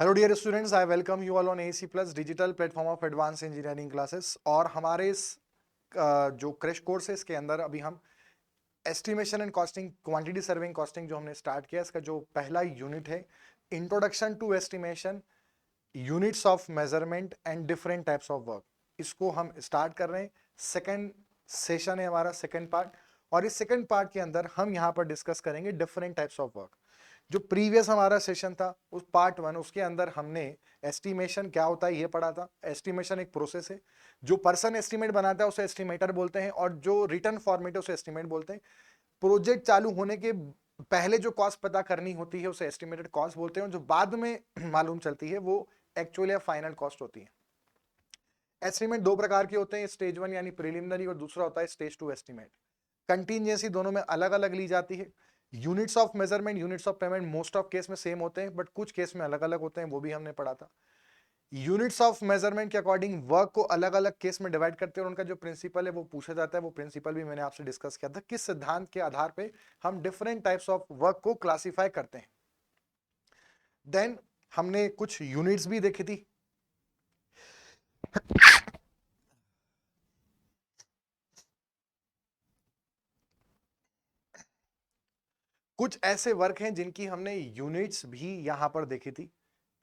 Hello dear students, I welcome you all on AC plus digital platform of advance engineering classes. और हमारे इस जो crash course है इसके अंदर अभी हम estimation and costing, quantity serving costing जो हमने स्टार्ट किया, इसका जो पहला यूनिट है introduction to estimation, units of measurement and different types of work, इसको हम स्टार्ट कर रहे हैं। सेकेंड सेशन है हमारा, सेकेंड पार्ट। और इस सेकेंड पार्ट के अंदर हम यहाँ पर डिस्कस करेंगे डिफरेंट टाइप्स ऑफ वर्क। जो प्रीवियस हमारा सेशन था उस पार्ट वन, उसके अंदर हमने एस्टिमेशन क्या होता है ये पढ़ा था। एस्टिमेशन एक प्रोसेस है। जो पर्सन एस्टिमेट बनाता है उसे एस्टिमेटर बोलते हैं, और जो रिटर्न फॉर्मेट है उसे एस्टिमेट बोलते हैं। प्रोजेक्ट चालू होने के पहले जो कॉस्ट पता करनी होती है उसे एस्टिमेटेड कॉस्ट बोलते हैं, और जो बाद में मालूम चलती है वो एक्चुअली फाइनल कॉस्ट होती है। एस्टिमेट दो प्रकार के होते हैं, स्टेज वन यानी प्रिलिमिनरी, और दूसरा होता है स्टेज टू एस्टिमेट। कंटीजेंसी दोनों में अलग अलग ली जाती है। Units of measurement, units of payment most of case में सेम होते हैं, बट कुछ केस में अलग अलग होते हैं, वो भी हमने पढ़ा था। यूनिट्स ऑफ मेजरमेंट के अकॉर्डिंग वर्क को अलग अलग केस में डिवाइड करते हैं, और उनका जो प्रिंसिपल है वो पूछा जाता है। वो प्रिंसिपल भी मैंने आपसे डिस्कस किया था, किस सिद्धांत के आधार पे हम डिफरेंट टाइप्स ऑफ वर्क को क्लासिफाई करते हैं। देन हमने कुछ यूनिट्स भी देखी थी। कुछ ऐसे वर्क हैं जिनकी हमने यूनिट्स भी यहां पर देखी थी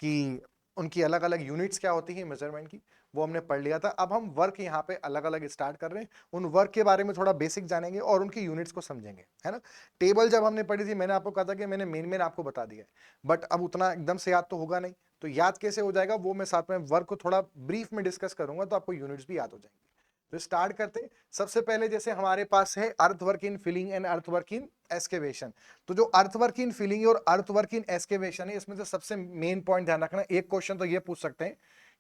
कि उनकी अलग अलग यूनिट्स क्या होती हैं मेजरमेंट की, वो हमने पढ़ लिया था। अब हम वर्क यहाँ पे अलग अलग स्टार्ट कर रहे हैं, उन वर्क के बारे में थोड़ा बेसिक जानेंगे और उनकी यूनिट्स को समझेंगे, है ना। टेबल जब हमने पढ़ी थी मैंने आपको कहा था कि मैंने मेन मेन आपको बता दिया है, बट अब उतना एकदम से याद तो होगा नहीं, तो याद कैसे हो जाएगा वो मैं साथ में वर्क को थोड़ा ब्रीफ में डिस्कस करूंगा, तो आपको यूनिट्स भी याद हो जाएंगे। तो स्टार्ट करते हैं। सबसे पहले जैसे हमारे पास है earthwork in filling and earthwork in excavation. तो जो अर्थवर्क इन फिलिंग और अर्थवर्क इन एस्केवेशन है, इसमें से सबसे मेन पॉइंट ध्यान रखना। एक क्वेश्चन तो ये पूछ सकते हैं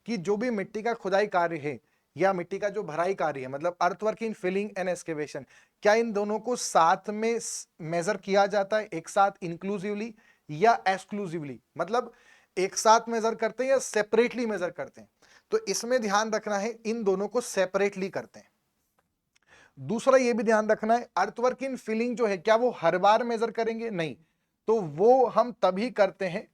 कि जो भी मिट्टी का खुदाई कार्य है या मिट्टी का जो भराई कार्य है, मतलब अर्थवर्क इन फिलिंग एंड एस्केवेशन, क्या इन दोनों को साथ में मेजर किया जाता है, एक साथ इंक्लूसिवली या एक्सक्लूसिवली, मतलब एक साथ मेजर करते हैं या सेपरेटली मेजर करते हैं। तो इसमें ध्यान रखना है इन दोनों को सेपरेटली करते हैं। दूसरा ये भी ध्यान रखना है अर्थवर्क इन फिलिंग जो है क्या वो हर बार मेजर करेंगे, नहीं। तो वो हम तभी करते हैं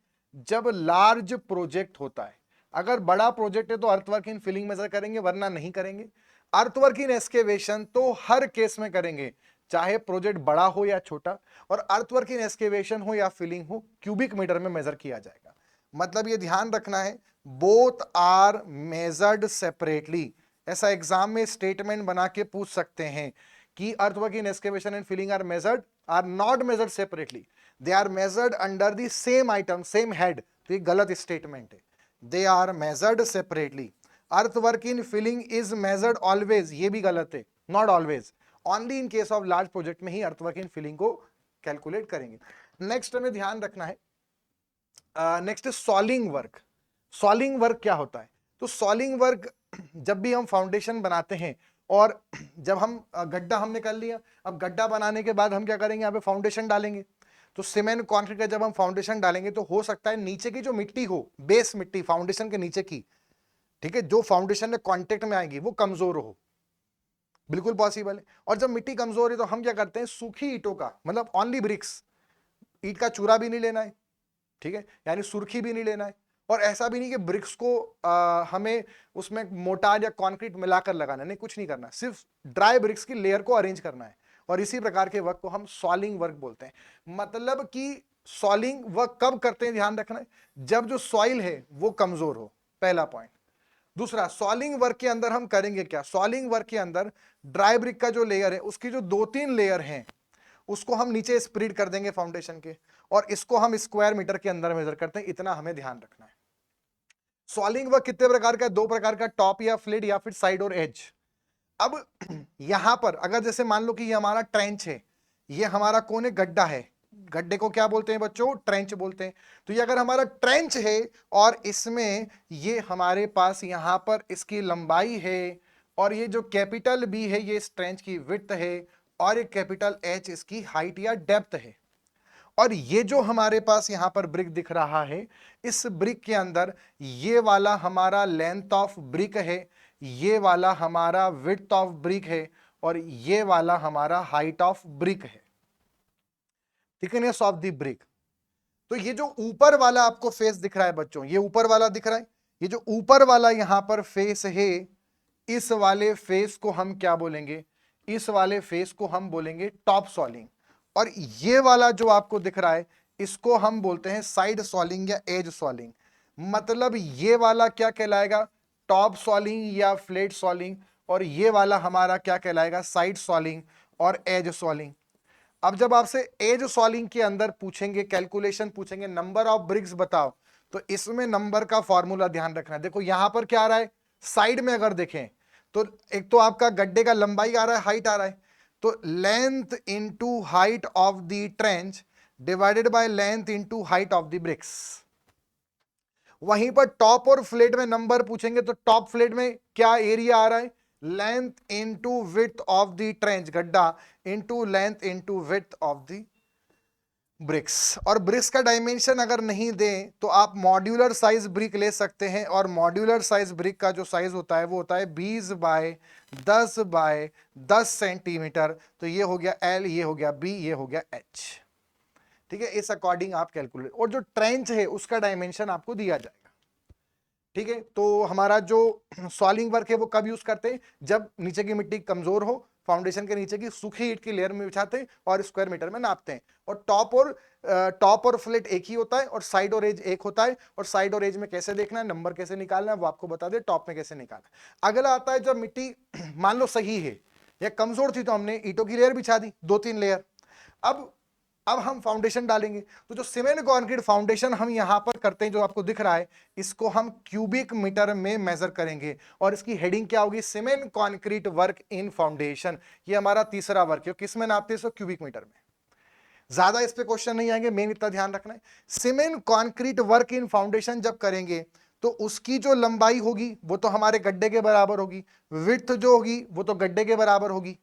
जब लार्ज प्रोजेक्ट होता है। अगर बड़ा प्रोजेक्ट है तो अर्थवर्क इन फिलिंग मेजर करेंगे, वरना नहीं करेंगे। अर्थवर्क इन एस्केवेशन तो हर केस में करेंगे, चाहे प्रोजेक्ट बड़ा हो या छोटा। और अर्थवर्क इन एस्केवेशन हो या फिलिंग हो, क्यूबिक मीटर में मेजर किया जाएगा। मतलब ये ध्यान रखना है, बोथ आर मेजर्ड सेपरेटली। ऐसा एग्जाम में स्टेटमेंट बना के पूछ सकते हैं कि earthwork in excavation and filling are not measured separately, they are measured under the same item, same head. तो ये गलत स्टेटमेंट है, they are measured separately. Earthwork in filling is measured always, ये भी गलत है, not always. Only in case of large project में ही अर्थवर्क इन फिलिंग को कैलकुलेट करेंगे। नेक्स्ट हमें ध्यान रखना है, नेक्स्ट सॉलिंग वर्क। सॉलिंग वर्क क्या होता है? तो सॉलिंग वर्क जब भी हम फाउंडेशन बनाते हैं, और जब हम गड्ढा हमने कर लिया, अब गड्ढा बनाने के बाद हम क्या करेंगे, यहाँ पे फाउंडेशन डालेंगे। तो सीमेंट कंक्रीट का जब हम फाउंडेशन डालेंगे तो हो सकता है नीचे की जो मिट्टी हो, बेस मिट्टी फाउंडेशन के नीचे की, ठीक है, जो फाउंडेशन में कांटेक्ट में आएगी वो कमजोर हो, बिल्कुल पॉसिबल है। और जब मिट्टी कमजोर है तो हम क्या करते हैं, सूखी ईंटों का, मतलब ओनली ब्रिक्स, ईंट का चूरा भी नहीं लेना है, ठीक है, यानी सुर्खी भी नहीं लेना है। और ऐसा भी नहीं कि ब्रिक्स को हमें उसमें मोटार या कंक्रीट मिलाकर लगाना, नहीं, कुछ नहीं करना, सिर्फ ड्राई ब्रिक्स की लेयर को अरेंज करना है। और इसी प्रकार के वर्क को हम सॉलिंग वर्क बोलते हैं। मतलब कि सॉलिंग वर्क कब करते हैं, ध्यान रखना है, जब जो सॉइल है वो कमजोर हो, पहला पॉइंट। दूसरा, सॉलिंग वर्क के अंदर हम करेंगे क्या, सॉलिंग वर्क के अंदर ड्राई ब्रिक का जो लेयर है उसकी जो दो तीन लेयर हैं उसको हम नीचे स्प्रेड कर देंगे फाउंडेशन के, और इसको हम स्क्वायर मीटर के अंदर मेजर करते हैं, इतना हमें ध्यान रखना है। सॉलिंग वर्क कितने प्रकार का है, दो प्रकार का, टॉप या फ्लिट या फिर साइड और एज। अब यहां पर अगर जैसे मान लो कि ये हमारा ट्रेंच है, ये हमारा कौन है, गड्ढा है। गड्ढे को क्या बोलते हैं बच्चों, ट्रेंच बोलते हैं। तो ये अगर हमारा ट्रेंच है और इसमें ये हमारे पास यहां पर इसकी लंबाई है, और ये जो कैपिटल बी है ये इस ट्रेंच की विड्थ है, और ये कैपिटल एच इसकी हाइट या डेप्थ है। और ये जो हमारे पास यहां पर ब्रिक दिख रहा है, इस ब्रिक के अंदर ये वाला हमारा लेंथ ऑफ ब्रिक है, ये वाला हमारा विड्थ ऑफ ब्रिक है, और ये वाला हमारा हाइट ऑफ ब्रिक है, थिकनेस ऑफ द ब्रिक। तो ये जो ऊपर वाला आपको फेस दिख रहा है बच्चों, ये ऊपर वाला दिख रहा है, ये जो ऊपर वाला यहां पर फेस है, इस वाले फेस को हम क्या बोलेंगे? इस वाले फेस को हम बोलेंगे टॉप सॉलिंग। और ये वाला जो आपको दिख रहा है, इसको हम बोलते हैं साइड सॉलिंग या एज सॉलिंग। मतलब ये वाला क्या कहलाएगा? टॉप सॉलिंग या फ्लेट सॉलिंग। और ये वाला हमारा क्या कहलाएगा? साइड सॉलिंग और एज सॉलिंग। अब जब आपसे एज सॉलिंग के अंदर पूछेंगे, कैलकुलेशन पूछेंगे, नंबर ऑफ ब्रिक्स बताओ, तो इसमें नंबर का फॉर्मूला ध्यान रखना है। देखो यहां पर क्या आ रहा है, साइड में अगर देखें तो एक तो आपका गड्ढे का लंबाई आ रहा है, हाइट आ रहा है, तो length into height of the trench divided by length into height of the bricks. वहीं पर टॉप और फ्लेट में नंबर पूछेंगे तो टॉप फ्लेट में क्या एरिया आ रहा है? Length into width of the trench, गड्ढा, into length into width of the bricks. और ब्रिक्स का डायमेंशन अगर नहीं दें तो आप मॉड्यूलर साइज ब्रिक ले सकते हैं, और मॉड्यूलर साइज ब्रिक का जो साइज होता है वो होता है 20 बाय 10 सेंटीमीटर। तो ये हो गया L, ये हो गया B, ये हो गया H। ठीक है, इस अकॉर्डिंग आप कैलकुलेट, और जो ट्रेंच है उसका डायमेंशन आपको दिया जाएगा। ठीक है, तो हमारा जो सॉलिंग वर्क है वो कब यूज करते हैं? जब नीचे की मिट्टी कमजोर हो, फाउंडेशन के नीचे की सूखी ईंट की लेयर में बिछाते हैं और स्क्वायर मीटर में नापते हैं। और टॉप और फ्लेट एक ही होता है, और साइड और एज एक होता है। और साइड और एज में कैसे देखना है, नंबर कैसे निकालना है वो आपको बता दे, टॉप में कैसे निकालना है। अगला आता है जब मिट्टी मान लो सही है या कमजोर थी, तो हमने ईंटों की लेयर बिछा दी, 2-3 लेयर। अब हम फाउंडेशन डालेंगे, तो जो सीमेंट कंक्रीट फाउंडेशन हम यहां पर करते हैं, जो आपको दिख रहा है, इसको हम क्यूबिक मीटर में मेजर करेंगे। और इसकी हेडिंग क्या होगी? Cement concrete work in foundation. ये हमारा तीसरा वर्क है। किस में नापते हैं इसको? क्यूबिक मीटर में। ज्यादा इस पे क्वेश्चन नहीं आएंगे, मेन इतना ध्यान रखना है, cement concrete work in foundation जब करेंगे तो उसकी जो लंबाई होगी वो तो हमारे गड्ढे के बराबर होगी, विड्थ जो होगी वो तो गड्ढे के बराबर होगी।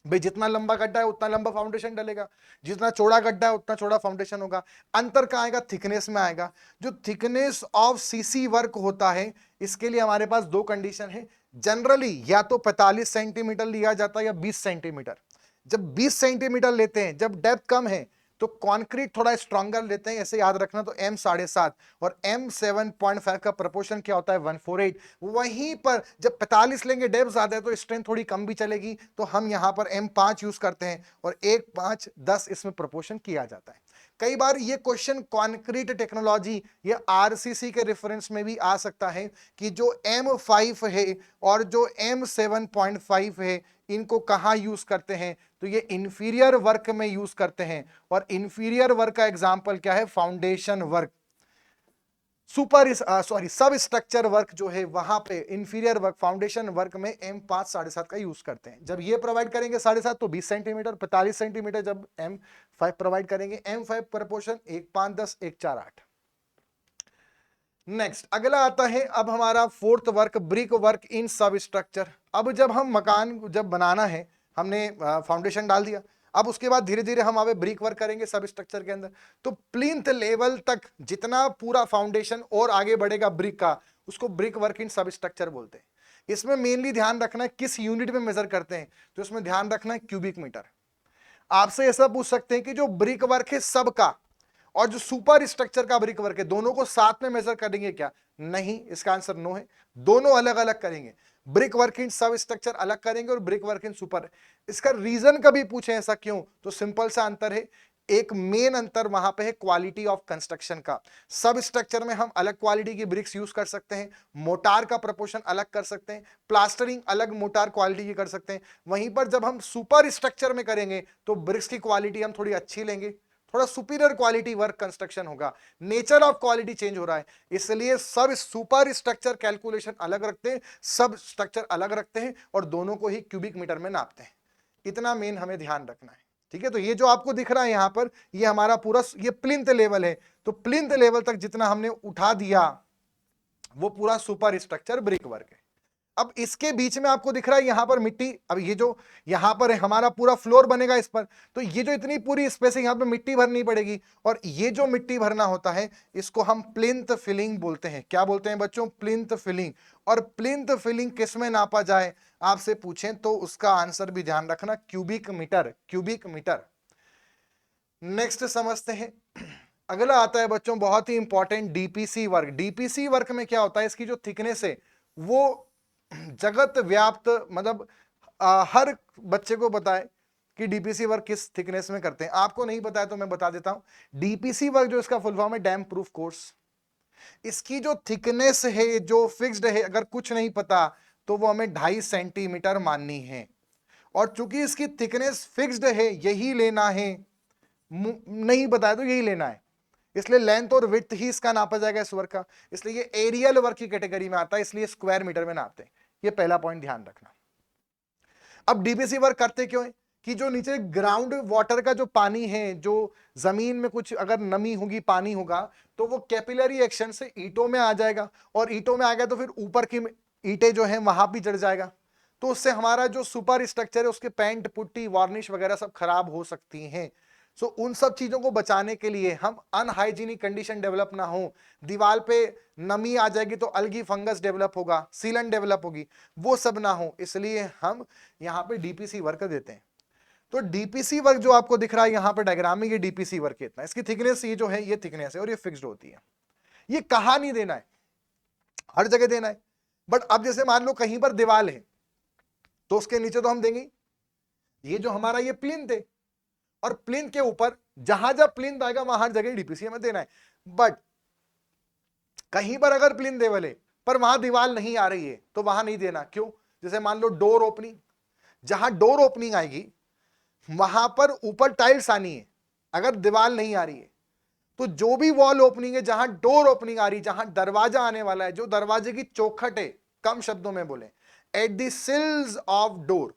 भाई जितना लंबा गड्ढा है उतना लंबा फाउंडेशन डलेगा, जितना चौड़ा गड्ढा है उतना चौड़ा फाउंडेशन होगा। अंतर कहां आएगा? थिकनेस में आएगा। जो थिकनेस ऑफ सीसी वर्क होता है, इसके लिए हमारे पास दो कंडीशन है। जनरली या तो 45 सेंटीमीटर लिया जाता है या 20 सेंटीमीटर। जब 20 सेंटीमीटर लेते हैं, जब डेप्थ कम है, तो कंक्रीट थोड़ा स्ट्रॉन्गर लेते हैं, ऐसे याद रखना। तो M 7.5 और M 7.5 का प्रपोर्शन क्या होता है? 148। वहीं पर जब 45 लेंगे, डेप्थ ज्यादा है, तो स्ट्रेंथ थोड़ी कम भी चलेगी, तो हम यहां पर M5 यूज करते हैं, और 1, 5, 10 इसमें प्रपोर्शन किया जाता है। कई बार ये क्वेश्चन कंक्रीट टेक्नोलॉजी या आरसीसी के रेफरेंस में भी आ सकता है कि जो M5 है और जो M 7.5 है, इनको कहां यूज करते हैं? तो ये इंफीरियर वर्क में यूज करते हैं। और इंफीरियर वर्क का एग्जांपल क्या है? फाउंडेशन वर्क, सब स्ट्रक्चर वर्क जो है वहां पे इंफीरियर वर्क, फाउंडेशन वर्क में M5 7.5 का यूज करते हैं। जब ये प्रोवाइड करेंगे 7.5 तो 20 सेंटीमीटर, 45 सेंटीमीटर जब M5 प्रोवाइड करेंगे, M5 प्रपोर्शन 1, 5, 10, 1, 4, 8। नेक्स्ट अगला आता है अब हमारा fourth work, brick work in सब स्ट्रक्चर। अब जब हम मकान जब बनाना है, हमने फाउंडेशन डाल दिया, अब उसके बाद धीरे धीरे हम आगे ब्रिक वर्क करेंगे सब स्ट्रक्चर के अंदर। तो प्लिंथ लेवल तक जितना पूरा फाउंडेशन और आगे बढ़ेगा ब्रिक का, उसको ब्रिक वर्क इन सब स्ट्रक्चर बोलते हैं। इसमें मेनली ध्यान रखना है किस यूनिट में मेजर करते हैं, तो इसमें ध्यान रखना है क्यूबिक मीटर। आपसे ऐसा पूछ सकते हैं कि जो ब्रिक वर्क है सबका और जो सुपर स्ट्रक्चर का ब्रिक वर्क है, दोनों को साथ में मेजर करेंगे क्या? नहीं, इसका आंसर नो है। दोनों अलग अलग करेंगे। ब्रिक वर्क इन सब स्ट्रक्चर अलग करेंगे और ब्रिक वर्क इन सुपर। इसका रीजन कभी पूछे ऐसा क्यों, तो सिंपल सा अंतर है। एक मेन अंतर वहां पे है क्वालिटी ऑफ कंस्ट्रक्शन का। सब स्ट्रक्चर में हम अलग क्वालिटी की ब्रिक्स यूज कर सकते हैं, मोटार का प्रपोर्शन अलग कर सकते हैं, प्लास्टरिंग अलग मोटार क्वालिटी की कर सकते हैं। वहीं पर जब हम सुपर स्ट्रक्चर में करेंगे तो ब्रिक्स की क्वालिटी हम थोड़ी अच्छी लेंगे, थोड़ा सुपीरियर क्वालिटी वर्क कंस्ट्रक्शन होगा। नेचर ऑफ क्वालिटी चेंज हो रहा है, इसलिए सब सुपर स्ट्रक्चर कैलकुलेशन अलग रखते हैं, सब स्ट्रक्चर अलग रखते हैं, और दोनों को ही क्यूबिक मीटर में नापते हैं। इतना मेन हमें ध्यान रखना है। ठीक है, तो ये जो आपको दिख रहा है यहां पर, ये हमारा पूरा ये प्लिंथ लेवल है। तो प्लिंथ लेवल तक जितना हमने उठा दिया वो पूरा सुपर स्ट्रक्चर ब्रिक वर्क है। अब इसके बीच में आपको दिख रहा है यहां पर मिट्टी, अब ये जो यहां पर है हमारा पूरा फ्लोर बनेगा इस पर, तो ये जो इतनी पूरी स्पेस है यहां पर मिट्टी भरनी पड़ेगी। और ये जो मिट्टी भरना होता है इसको हम प्लिंथ फिलिंग बोलते हैं। क्या बोलते हैं बच्चों? Plinth filling. और प्लिंथ फिलिंग किस में नापा जाए आपसे पूछें तो उसका आंसर भी ध्यान रखना, cubic metre, cubic metre. Next समझते हैं अगला आता है बच्चों बहुत ही important DPC work. DPC work में क्या होता है, इसकी जो थिकनेस है वो जगत व्याप्त, मतलब हर बच्चे को पता है कि डीपीसी वर्क किस थिकनेस में करते हैं। आपको नहीं पता है तो मैं बता देता हूं। डीपीसी वर्क जो इसका फुल फॉर्म है डैम प्रूफ कोर्स, इसकी जो थिकनेस है जो फिक्स्ड है, अगर कुछ नहीं पता तो वो हमें 2.5 सेंटीमीटर माननी है। और चूंकि इसकी थिकनेस फिक्स्ड है, यही लेना है, नहीं बताया तो यही लेना है, इसलिए लेंथ और विड्थ ही इसका नापा जाएगा इस वर्क का। इसलिए ये एरियल वर्क की कैटेगरी में आता है, इसलिए स्क्वायर मीटर में नापते हैं। ये पहला पॉइंट ध्यान रखना। अब डीपीसी वर्क करते क्यों है कि जो नीचे ग्राउंड वाटर का जो पानी है, जो जमीन में कुछ अगर नमी होगी, पानी होगा, तो वो कैपिलरी एक्शन से ईंटों में आ जाएगा, और ईंटों में आ गया तो फिर ऊपर की ईंटें जो है वहां भी चढ़ जाएगा, तो उससे हमारा जो सुपर स्ट्रक्चर है उसके पेंट पुट्टी वार्निश वगैरह सब खराब हो सकती हैं। सो उन सब चीजों को बचाने के लिए, हम अनहाइजीनिक कंडीशन डेवलप ना हो, दीवार पे नमी आ जाएगी तो अलगी फंगस डेवलप होगा, सीलन डेवलप होगी, वो सब ना हो, इसलिए हम यहाँ पे डीपीसी वर्क देते हैं। तो डीपीसी वर्क जो आपको दिख रहा है यहाँ पे डायग्राम में, ये डीपीसी वर्क इतना, इसकी थिकनेस ये जो है ये थिकनेस है और ये फिक्स्ड होती है। ये कहाँ नहीं देना है, हर जगह देना है। बट अब जैसे मान लो कहीं पर दीवार है तो उसके नीचे तो हम देंगे, ये जो हमारा ये प्लिंथ है, और प्लिंथ के ऊपर जहां जब प्लिंथ आएगा वहां हर जगह डीपीसी हमें देना है। बट कहीं पर अगर प्लिंथ लेवल है पर वहां दीवार नहीं आ रही है तो वहां नहीं देना। क्यों? जैसे मान लो डोर ओपनिंग, जहां डोर ओपनिंग आएगी वहां पर ऊपर टाइल्स आनी है, अगर दीवार नहीं आ रही है तो जो भी वॉल ओपनिंग है, जहां डोर ओपनिंग आ रही है, जहां दरवाजा आने वाला है, जो दरवाजे की चौखट है, कम शब्दों में बोले, at the sills of door,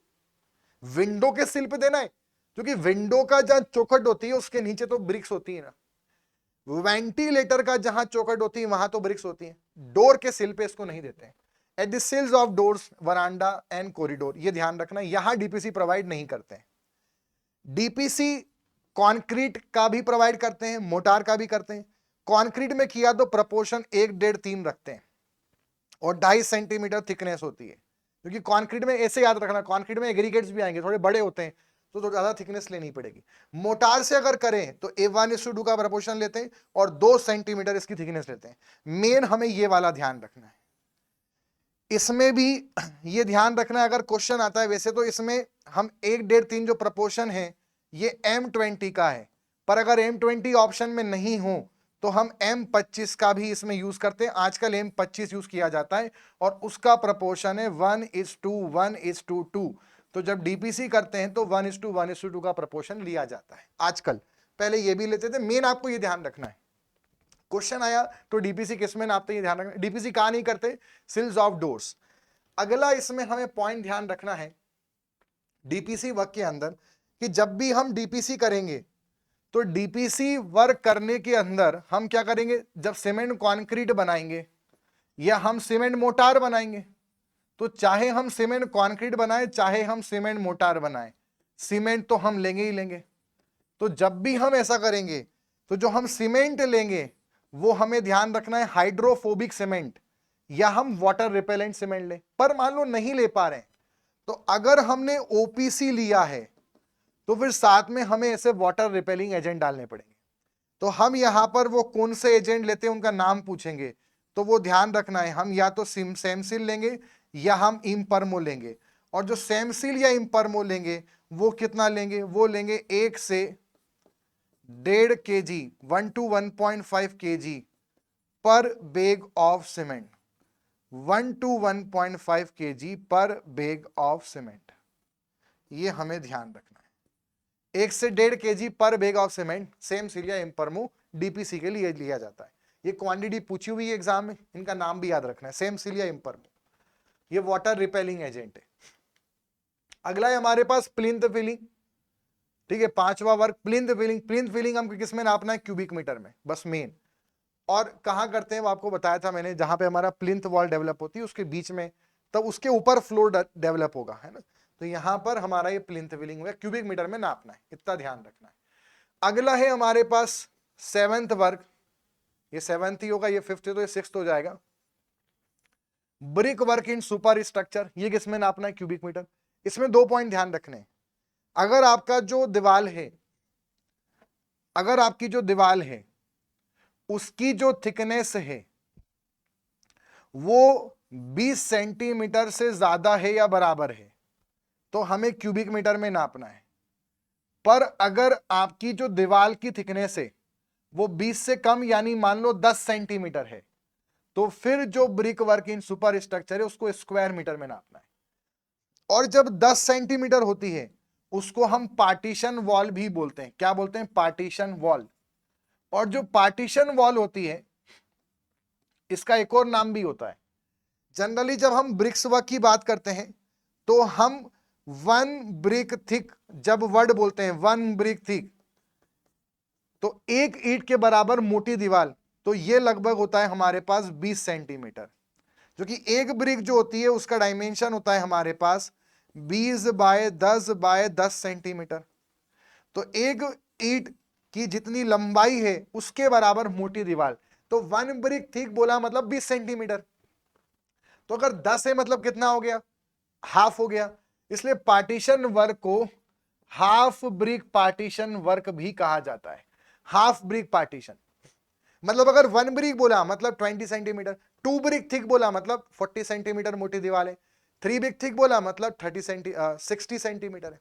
window के सिल पे देना है, क्योंकि विंडो का जहां चौखट होती है उसके नीचे तो ब्रिक्स होती है ना, वेंटिलेटर का जहां चौखट होती है वहां तो ब्रिक्स होती है, डोर के सिल पे इसको नहीं देते हैं। At the sills of doors, veranda and corridor, ये ध्यान रखना, यहां डीपीसी प्रोवाइड नहीं करते हैं। डीपीसी कंक्रीट का भी प्रोवाइड करते हैं, मोटार का भी करते हैं। कंक्रीट में किया तो प्रपोर्शन 1.5-3 रखते हैं और 2.5 सेंटीमीटर थिकनेस होती है, क्योंकि कंक्रीट में ऐसे याद रखना, कंक्रीट में एग्रीगेट्स भी आएंगे, थोड़े बड़े होते हैं तो थोड़ा ज्यादा थिकनेस लेनी पड़ेगी। मोटार से अगर करें तो A1:2 का प्रपोर्शन लेते हैं और 2 सेंटीमीटर इसकी थिकनेस लेते हैं। मेन हमें ये वाला ध्यान रखना है, इसमें भी ये ध्यान रखना है, अगर क्वेश्चन आता है, वैसे तो इसमें हम 1.5-3 जो प्रपोर्शन है ये M20 का है, पर अगर M20 ऑप्शन में नहीं हो तो हम M25 का भी इसमें यूज करते हैं। आजकल M25 यूज किया जाता है और उसका प्रपोर्शन है 1:1:2। तो जब डीपीसी करते हैं तो 1:1:2 का प्रपोर्शन लिया जाता है आजकल, पहले ये भी लेते थे। मेन आपको ये ध्यान रखना है, क्वेश्चन आया तो डीपीसी किस में नापते हैं, ध्यान रखना। डीपीसी कहां नहीं करते, सिल्स ऑफ डोर्स। अगला इसमें हमें पॉइंट ध्यान रखना है डीपीसी वर्क के अंदर, कि जब भी हम डीपीसी करेंगे तो डीपीसी वर्क करने के अंदर हम क्या करेंगे, जब सीमेंट कंक्रीट बनाएंगे या हम सीमेंट मोटार बनाएंगे, तो चाहे हम सीमेंट कंक्रीट बनाए चाहे हम सीमेंट मोटार बनाए, सीमेंट तो हम लेंगे ही लेंगे। तो जब भी हम ऐसा करेंगे तो जो हम सीमेंट लेंगे वो हमें ध्यान रखना है हाइड्रोफोबिक सीमेंट या हम वाटर रिपेलेंट सीमेंट लें। पर मान लो नहीं ले पा रहे हैं तो अगर हमने ओपीसी लिया है तो फिर साथ में हमें ऐसे वाटर रिपेलिंग एजेंट डालने पड़ेंगे। तो हम यहां पर वो कौन से एजेंट लेते हैं उनका नाम पूछेंगे, तो वो ध्यान रखना है, हम या तो सेमसिल लेंगे या हम इम्परमो लेंगे। और जो सेमसिल या इम्परमो लेंगे वो कितना लेंगे, वो लेंगे 1 से 1.5 kg, 1 to 1.5 kg पर bag of cement, 1 to 1.5 kg पर बैग ऑफ सीमेंट, ये हमें ध्यान रखना है। 1 से 1.5 kg पर बैग ऑफ सीमेंट सेमसिल या इम्परमो डीपीसी के लिए लिया जाता है। ये क्वांटिटी पूछी हुई है एग्जाम में, इनका नाम भी याद रखना है, सेमसिल या इम्परमो, ये वाटर रिपेलिंग एजेंट है। अगला है हमारे पास प्लिंथ फिलिंग, ठीक है, 5वां work plinth filling. Plinth filling हम किस में नापना है, क्यूबिक मीटर में, बस मेन। और कहां करते हैं वो आपको बताया था मैंने, जहां पे हमारा प्लिंथ वॉल डेवलप होती है उसके बीच में, तब उसके ऊपर फ्लोर डेवलप होगा, है ना। तो यहां पर हमारा ये प्लिंथ फिलिंग हुआ, क्यूबिक मीटर में नापना है, इतना ध्यान रखना है। अगला है हमारे पास 7th वर्क, ये 7th ही होगा, ये 5th है तो ये 6th हो जाएगा। Brick work in super structure, ये किस में नापना है, क्यूबिक मीटर। इसमें 2 पॉइंट ध्यान रखने हैं, अगर आपका जो दीवार है, अगर आपकी जो दीवार है उसकी जो थिकनेस है वो 20 सेंटीमीटर से ज्यादा है या बराबर है, तो हमें क्यूबिक मीटर में नापना है। पर अगर आपकी जो दीवार की थिकनेस है वो 20 से कम यानी मान लो 10 सेंटीमीटर है, तो फिर जो brick work in super structure है उसको स्क्वायर मीटर में नापना है। और जब 10 सेंटीमीटर होती है उसको हम पार्टीशन वॉल भी बोलते हैं। क्या बोलते हैं? Partition wall. और जो पार्टीशन वॉल होती है इसका एक और नाम भी होता है। जनरली जब हम ब्रिक्स वर्क की बात करते हैं तो हम 1 ब्रिक थिक, जब वर्ड बोलते हैं 1 ब्रिक थिक, तो एक ईंट के बराबर मोटी दीवार, तो ये लगभग होता है हमारे पास 20 सेंटीमीटर, जो कि एक ब्रिक जो होती है उसका डायमेंशन होता है हमारे पास 20 बाय 10 बाय 10 सेंटीमीटर। तो एक ईंट की जितनी लंबाई है उसके बराबर मोटी दीवार, तो 1 ब्रिक थिक बोला मतलब 20 सेंटीमीटर। तो अगर 10 है मतलब कितना हो गया? हाफ हो गया। इसलिए पार्टीशन वर्क को हाफ ब्रिक पार्टीशन वर्क भी कहा जाता है। हाफ ब्रिक पार्टीशन मतलब अगर 1 ब्रिक बोला मतलब 20 सेंटीमीटर, 2 ब्रिक थिक बोला मतलब 40 सेंटीमीटर मोटी दीवार है, 3 ब्रिक थिक बोला मतलब 60 सेंटीमीटर है।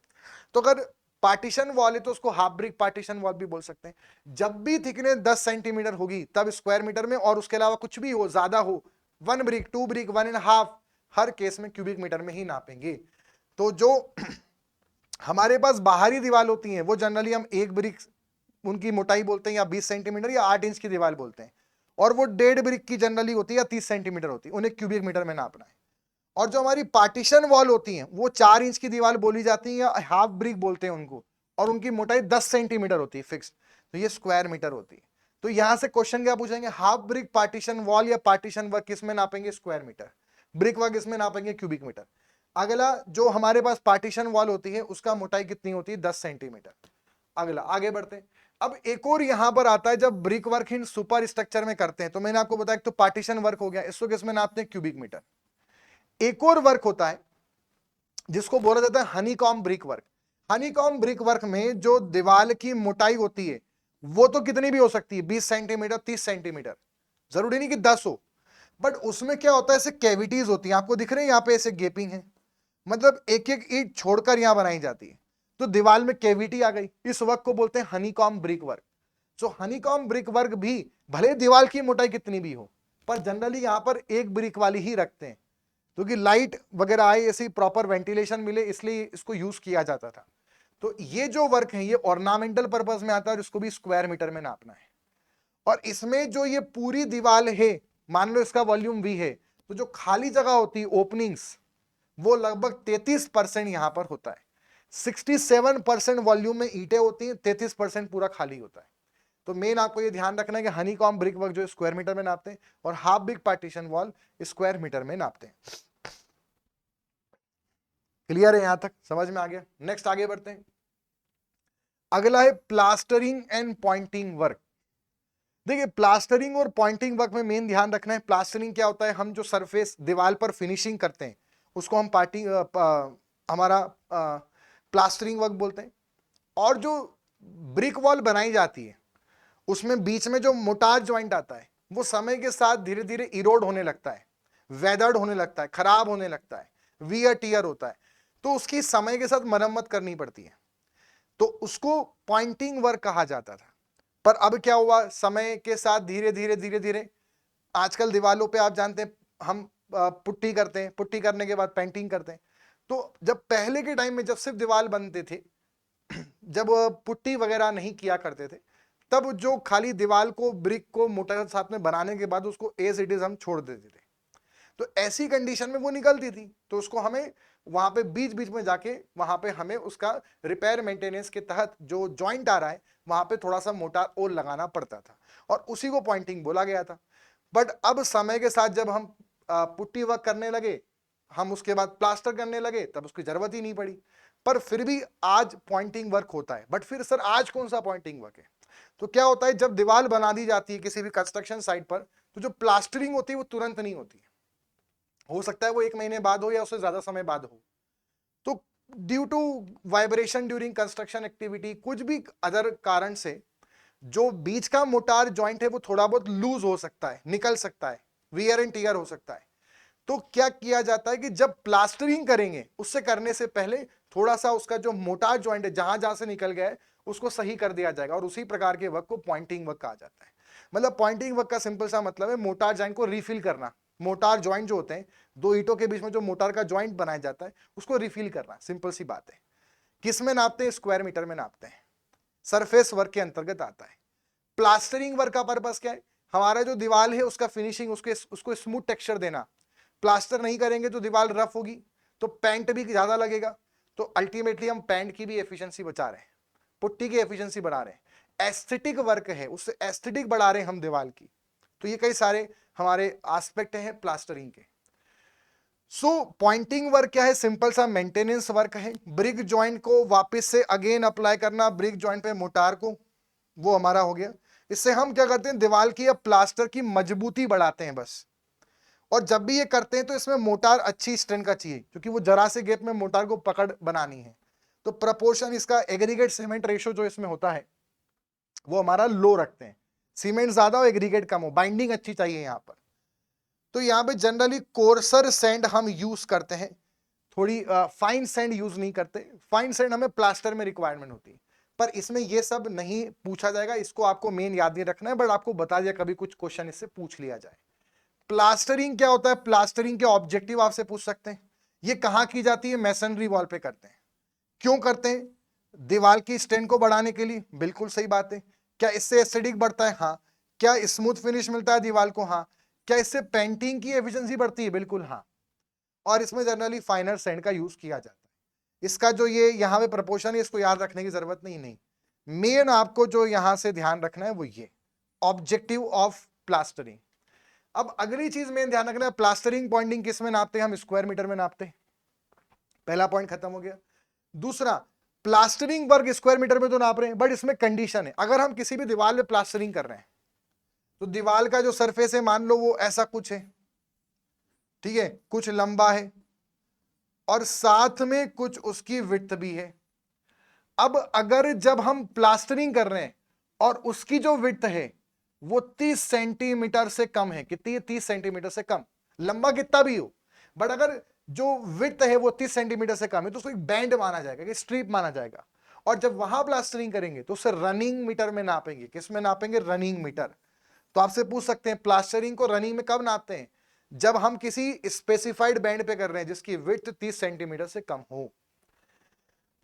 तो अगर पार्टीशन वॉल है तो उसको हाफ ब्रिक पार्टीशन वॉल भी बोल सकते हैं। जब भी थिकनेस 10 सेंटीमीटर होगी तब स्क्वायर मीटर में, और उसके अलावा कुछ भी हो, ज्यादा हो, 1 ब्रिक, 2 ब्रिक, 1.5, हर केस में क्यूबिक मीटर में ही नापेंगे। तो जो हमारे पास बाहरी दीवार होती है वो जनरली हम 1 ब्रिक उनकी मोटाई बोलते हैं, या 20 सेंटीमीटर या 8 इंच की दीवार बोलते हैं। और वो 1.5 ब्रिक की जनरली होती है या 30 सेंटीमीटर होती है, उन्हें क्यूबिक मीटर में नापना है। और जो हमारी पार्टीशन वॉल होती है वो 4 इंच की दीवार बोली जाती है या हाफ ब्रिक बोलते हैं उनको, और उनकी मोटाई 10 सेंटीमीटर होती है फिक्स, तो ये स्क्वायर मीटर होती है। तो यहां से क्वेश्चन क्या पूछेंगे? हाफ ब्रिक पार्टीशन वॉल या पार्टीशन वर्क किस में नापेंगे? Square metre. ब्रिक वर्क इसमें नापेंगे क्यूबिक मीटर। अगला जो हमारे पास पार्टीशन वॉल होती है उसका मोटाई कितनी होती है? 10 सेंटीमीटर। अगला आगे बढ़ते हैं। अब एक और यहां पर आता है, जब brick work in super structure में करते हैं, तो मैंने आपको बताया तो पार्टीशन वर्क हो गया, इसको किसमें नापते हैं? Cubic metre. एक और वर्क होता है जिसको बोला जाता है honeycomb brick work. Honeycomb brick work में जो दीवार की मोटाई होती है वो तो कितनी भी हो सकती है, 20 सेंटीमीटर, 30 सेंटीमीटर, जरूरी नहीं कि 10 हो। बट उसमें क्या होता है, ऐसे कैविटीज होती हैं, आपको दिख रहे हैं यहाँ पे ऐसे गेपिंग है, मतलब एक एक ईंट छोड़कर यहां बनाई जाती है, तो दीवार में कैविटी आ गई। इस वर्क को बोलते हैं हनीकॉम्ब ब्रिक वर्क। सो हनीकॉम्ब ब्रिक वर्क भी भले दीवार की मोटाई कितनी भी हो, पर जनरली यहां पर एक ब्रिक वाली ही रखते हैं, क्योंकि लाइट वगैरह आए, ऐसी प्रॉपर वेंटिलेशन मिले, इसलिए इसको यूज किया जाता था। तो ये जो वर्क है ये ऑर्नामेंटल पर्पज में आता है और इसको भी स्क्वायर मीटर में नापना है। और इसमें जो ये पूरी दीवार है, मान लो इसका वॉल्यूम V है, तो जो खाली जगह होती है, ओपनिंग्स, वो लगभग 33% यहां पर होता है। 67% वॉल्यूम में ईंटें होती हैं, 33% पूरा खाली होता है। तो मेन आपको ये ध्यान रखना है कि हनीकॉम्ब ब्रिक वर्क जो स्क्वायर मीटर में नापते हैं और half brick partition wall square metre में नापते हैं। क्लियर है? यहां तक समझ में आ गया? नेक्स्ट आगे बढ़ते हैं। अगला है प्लास्टरिंग एंड पॉइंटिंग वर्क। देखिए प्लास्टरिंग और पॉइंटिंग वर्क में मेन ध्यान रखना है, प्लास्टरिंग क्या होता है, हम जो सरफेस दीवार पर फिनिशिंग करते हैं उसको हम हमारा प्लास्टरिंग वर्क बोलते हैं। और जो ब्रिक वॉल बनाई जाती है उसमें बीच में जो मोटार ज्वाइंट आता है वो समय के साथ धीरे धीरे इरोड होने लगता है, वेदर्ड होने लगता है, खराब होने लगता है, वियर टियर होता है, तो उसकी समय के साथ मरम्मत करनी पड़ती है, तो उसको पॉइंटिंग वर्क कहा जाता था। पर अब क्या हुआ, समय के साथ धीरे धीरे धीरे धीरे आजकल दीवारों पे आप जानते हैं हम पुट्टी करते हैं, पुट्टी करने के बाद पेंटिंग करते हैं। तो जब पहले के टाइम में जब सिर्फ दीवार बनते थे, जब पुट्टी वगैरह नहीं किया करते थे, तब जो खाली दीवार को ब्रिक को मोटा साथ में बनाने के बाद उसको एज इट इज हम छोड़ देते थे, तो ऐसी कंडीशन में वो निकलती थी, तो उसको हमें वहां पे बीच बीच में जाके वहां पे हमें उसका रिपेयर मेंटेनेंस के तहत जो जॉइंट आ रहा है वहां पे थोड़ा सा मोटा और लगाना पड़ता था, और उसी को पॉइंटिंग बोला गया था। बट अब समय के साथ जब हम पुट्टी वर्क करने लगे, हम उसके बाद प्लास्टर करने लगे, तब उसकी जरूरत ही नहीं पड़ी। पर फिर भी आज पॉइंटिंग वर्क होता है। बट फिर सर आज कौन सा पॉइंटिंग वर्क है? तो क्या होता है, जब दीवार बना दी जाती है किसी भी कंस्ट्रक्शन साइट पर, तो जो प्लास्टरिंग होती है वो तुरंत नहीं होती है, हो सकता है वो 1 महीने बाद हो या उससे ज्यादा समय बाद हो। तो due to vibration during construction activity, कुछ भी अदर कारण से जो बीच का मोटार जॉइंट है वो थोड़ा बहुत लूज हो सकता है, निकल सकता है, वियर एंड टीयर हो सकता है। तो क्या किया जाता है कि जब प्लास्टरिंग करेंगे उससे करने से पहले थोड़ा सा उसका जो मोटार जॉइंट है जहां जहां से निकल गया है उसको सही कर दिया जाएगा, और उसी प्रकार के वर्क को पॉइंटिंग वर्क कहा जाता है। मतलब पॉइंटिंग वर्क का सिंपल सा मतलब है मोटार जॉइंट को रिफिल करना। मोटार जॉइंट जो होते हैं, दो ईंटों के बीच में जो मोटार का जॉइंट बनाया जाता है उसको रिफिल करना, सिंपल सी बात है। किस में नापते हैं? स्क्वायर मीटर में नापते हैं। सरफेस वर्क के अंतर्गत आता है। प्लास्टरिंग वर्क का पर्पस क्या है? हमारा जो दीवार है उसका फिनिशिंग, उसको स्मूथ टेक्सचर देना। प्लास्टर नहीं करेंगे तो दीवार रफ होगी, तो पेंट भी ज्यादा लगेगा, तो अल्टीमेटली हम पेंट की भी एफिशिएंसी बचा रहे हैं, पुट्टी की एफिशिएंसी बढ़ा रहे हैं। एस्थेटिक वर्क है, उससे एस्थेटिक बढ़ा रहे हैं हम दीवार की। तो ये कई सारे हमारे एस्पेक्ट हैं प्लास्टरिंग के। सो पॉइंटिंग वर्क क्या है? सिंपल सा मेंटेनेंस वर्क है। ब्रिक जॉइंट को वापस से अगेन अप्लाई करना ब्रिक जॉइंट पे मोटार को, वो हमारा हो गया। इससे हम क्या करते हैं? दीवार की या प्लास्टर की मजबूती बढ़ाते हैं बस। और जब भी ये करते हैं तो इसमें मोटार अच्छी स्ट्रेंथ का चाहिए, क्योंकि वो जरा से गैप में मोटार को पकड़ बनानी है। तो प्रपोर्शन इसका एग्रीगेट सीमेंट रेशो जो इसमें होता है वो हमारा लो रखते हैं। सीमेंट ज्यादा हो, एग्रीगेट कम हो, बाइंडिंग अच्छी चाहिए यहाँ पर। तो यहाँ पे जनरली कोर्सर सैंड हम यूज करते हैं, थोड़ी फाइन सैंड यूज नहीं करते। फाइन सैंड हमें प्लास्टर में रिक्वायरमेंट होती है, पर इसमें ये सब नहीं पूछा जाएगा, इसको आपको मेन याद नहीं रखना है, बट आपको बता दिया कभी कुछ क्वेश्चन इससे पूछ लिया जाए। प्लास्टरिंग क्या होता है? प्लास्टरिंग के ऑब्जेक्टिव आपसे पूछ सकते हैं। ये कहां की जाती है? मैसनरी वॉल पे करते हैं। क्यों करते हैं? दीवार की स्ट्रेंथ को बढ़ाने के लिए, बिल्कुल सही बात है। क्या इससे एस्थेटिक बढ़ता है? हाँ। क्या स्मूथ फिनिश मिलता है दीवार को? हाँ। क्या इससे पेंटिंग की एफिशिएंसी बढ़ती है? बिल्कुल हाँ। और इसमें जनरली फाइनर सैंड का यूज किया जाता है। इसका जो ये यहाँ पे प्रपोर्शन है इसको याद रखने की जरूरत नहीं। मेन आपको जो यहां से ध्यान रखना है वो ये ऑब्जेक्टिव ऑफ प्लास्टरिंग। अब अगली चीज मेन ध्यान रखना है, प्लास्टरिंग पॉइंटिंग किस में नापते हैं? हम स्क्वायर मीटर में नापते हैं। पहला पॉइंट खत्म हो गया। दूसरा, प्लास्टरिंग वर्क स्क्वायर मीटर में तो नाप रहे हैं, बट इसमें कंडीशन है। अगर हम किसी भी दीवार में प्लास्टरिंग कर रहे हैं तो दीवार का जो सरफेस है मान लो वो ऐसा कुछ है, ठीक है, कुछ लंबा है और साथ में कुछ उसकी विड्थ भी है। अब अगर जब हम प्लास्टरिंग कर रहे हैं और उसकी जो विड्थ है वो 30 सेंटीमीटर से कम है, कितनी है? 30 सेंटीमीटर से कम, लंबा कितना भी हो, बट अगर जो विड्थ है वो 30 सेंटीमीटर से कम है तो उसको एक बैंड माना जाएगा, कि स्ट्रिप माना जाएगा। और जब वहां प्लास्टरिंग करेंगे तो उसे रनिंग मीटर में नापेंगे। किस में नापेंगे? Running metre. तो आपसे पूछ सकते हैं प्लास्टरिंग को रनिंग में कब नापते हैं? जब हम किसी स्पेसिफाइड बैंड पे कर रहे हैं जिसकी विड्थ 30 सेंटीमीटर से कम हो।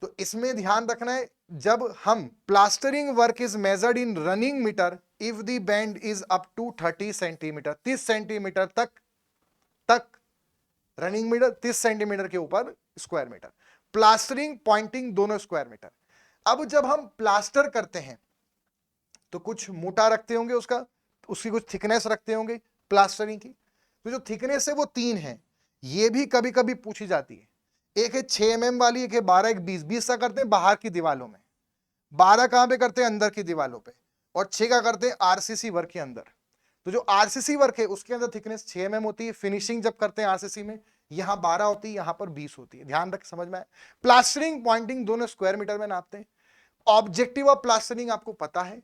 तो इसमें ध्यान रखना है, जब हम plastering work is measured in running metre if the band is up to 30 centimetre, 30 centimetre तक रनिंग मीटर, 30 सेंटीमीटर के ऊपर स्क्वायर मीटर। प्लास्टरिंग पॉइंटिंग दोनों स्क्वायर मीटर। अब जब हम प्लास्टर करते हैं तो कुछ मोटा रखते होंगे, उसकी कुछ थिकनेस रखते होंगे प्लास्टरिंग की। तो जो थिकनेस है वो 3 है, ये भी कभी कभी पूछी जाती है। एक है 6 mm वाली, एक है 12, एक 20। 20 का करते हैं बाहर की दीवारों में, 12 कहां पे करते हैं? अंदर की दीवारों पे, और 6 का करते हैं आरसीसी वर्क के अंदर। तो जो आरसीसी वर्क है उसके अंदर थिकनेस 6 mm होती है। फिनिशिंग जब करते हैं आरसीसी में यहां 12 होती है, यहां पर 20 होती है। ध्यान रख, समझ में आए? प्लास्टरिंग पॉइंटिंग दोनों स्क्वायर मीटर में नापते हैं। ऑब्जेक्टिव ऑफ प्लास्टरिंग आपको पता है।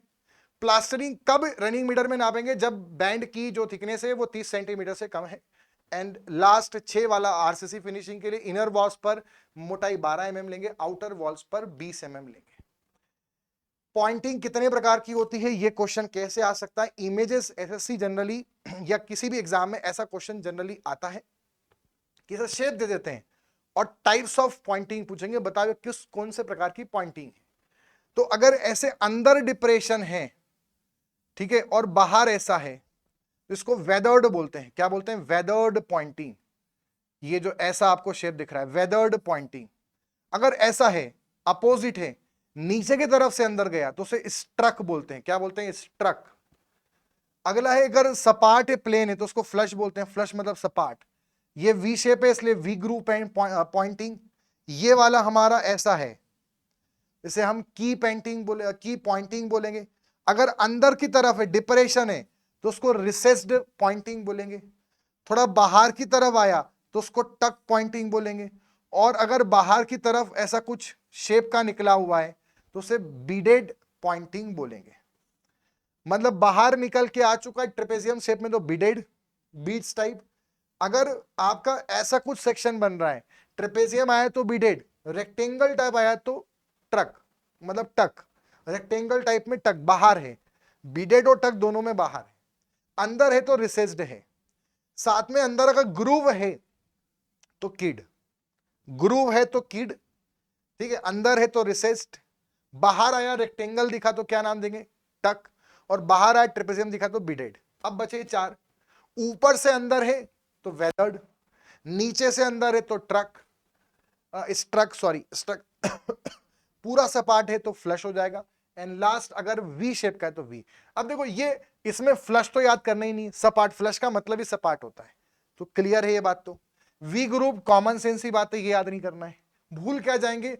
प्लास्टरिंग कब रनिंग मीटर में नापेंगे? जब बैंड की जो थिकनेस है वो 30 सेंटीमीटर से कम है। एंड लास्ट 6 वाला आरसीसी फिनिशिंग के लिए इनर वॉल्स पर मोटाई 12 mm लेंगे, आउटर वॉल्स पर 20 mm लेंगे। पॉइंटिंग कितने प्रकार की होती है? ये क्वेश्चन कैसे आ सकता है? इमेजेस एसएससी जनरली या किसी भी एग्जाम में ऐसा क्वेश्चन जनरली आता है कि सर शेप दे देते हैं और टाइप्स ऑफ पॉइंटिंग पूछेंगे, बताओ किस कौन से प्रकार की पॉइंटिंग है। तो अगर ऐसे अंदर डिप्रेशन है, ठीक है, और बाहर ऐसा है, इसको वेदर्ड बोलते हैं। क्या बोलते हैं? Weathered pointing. ये जो ऐसा आपको शेप दिख रहा है वेदर्ड पॉइंटिंग। अगर ऐसा है, अपोजिट है, नीचे की तरफ से अंदर गया तो उसे स्ट्रक बोलते हैं। क्या बोलते हैं? स्ट्रक। अगला है, अगर सपाट है, प्लेन है, तो उसको फ्लश बोलते हैं। फ्लश मतलब सपाट। ये वी शेप है इसलिए वी ग्रुप पॉइंटिंग। ये वाला हमारा ऐसा है, इसे हम की पेंटिंग बोले, की पॉइंटिंग बोलेंगे। अगर अंदर की तरफ है, डिप्रेशन है, तो उसको रिसेस्ड पॉइंटिंग बोलेंगे। थोड़ा बाहर की तरफ आया तो उसको टक पॉइंटिंग बोलेंगे। और अगर बाहर की तरफ ऐसा कुछ शेप का निकला हुआ है तो उसे बीडेड पॉइंटिंग बोलेंगे। मतलब बाहर निकल के आ चुका है ट्रेपेजियम शेप में, तो बिडेड, बीड्स टाइप। अगर आपका ऐसा कुछ सेक्शन बन रहा है, ट्रेपेजियम आया तो बिडेड, रेक्टेंगल टाइप आया तो ट्रक, मतलब टक, रेक्टेंगल टाइप में टक बाहर है, बिडेड और टक दोनों में बाहर है। अंदर है तो रिसेस्ड है, साथ में अंदर अगर ग्रूव है तो किड, ग्रूव है तो किड, ठीक है, अंदर है तो रिसेस्ड, बाहर आया रेक्टेंगल दिखा तो क्या नाम देंगे, टक, और बाहर आया ट्रेपेजियम दिखा तो बिडेड। अब बचे चार, ऊपर से अंदर है तो वेदर्ड, नीचे से अंदर है तो ट्रक, स्ट्रक, सॉरी स्ट्रक पूरा सपाट है तो फ्लश हो जाएगा, एंड लास्ट अगर वी शेप का है तो वी। अब देखो ये इसमें फ्लश तो याद करना ही नहीं, सपाट, फ्लश का मतलब ही सपाट होता है, तो क्लियर है ये बात। तो वी ग्रुप कॉमन सेंस ही बात है, ये याद नहीं करना है। भूल क्या जाएंगे,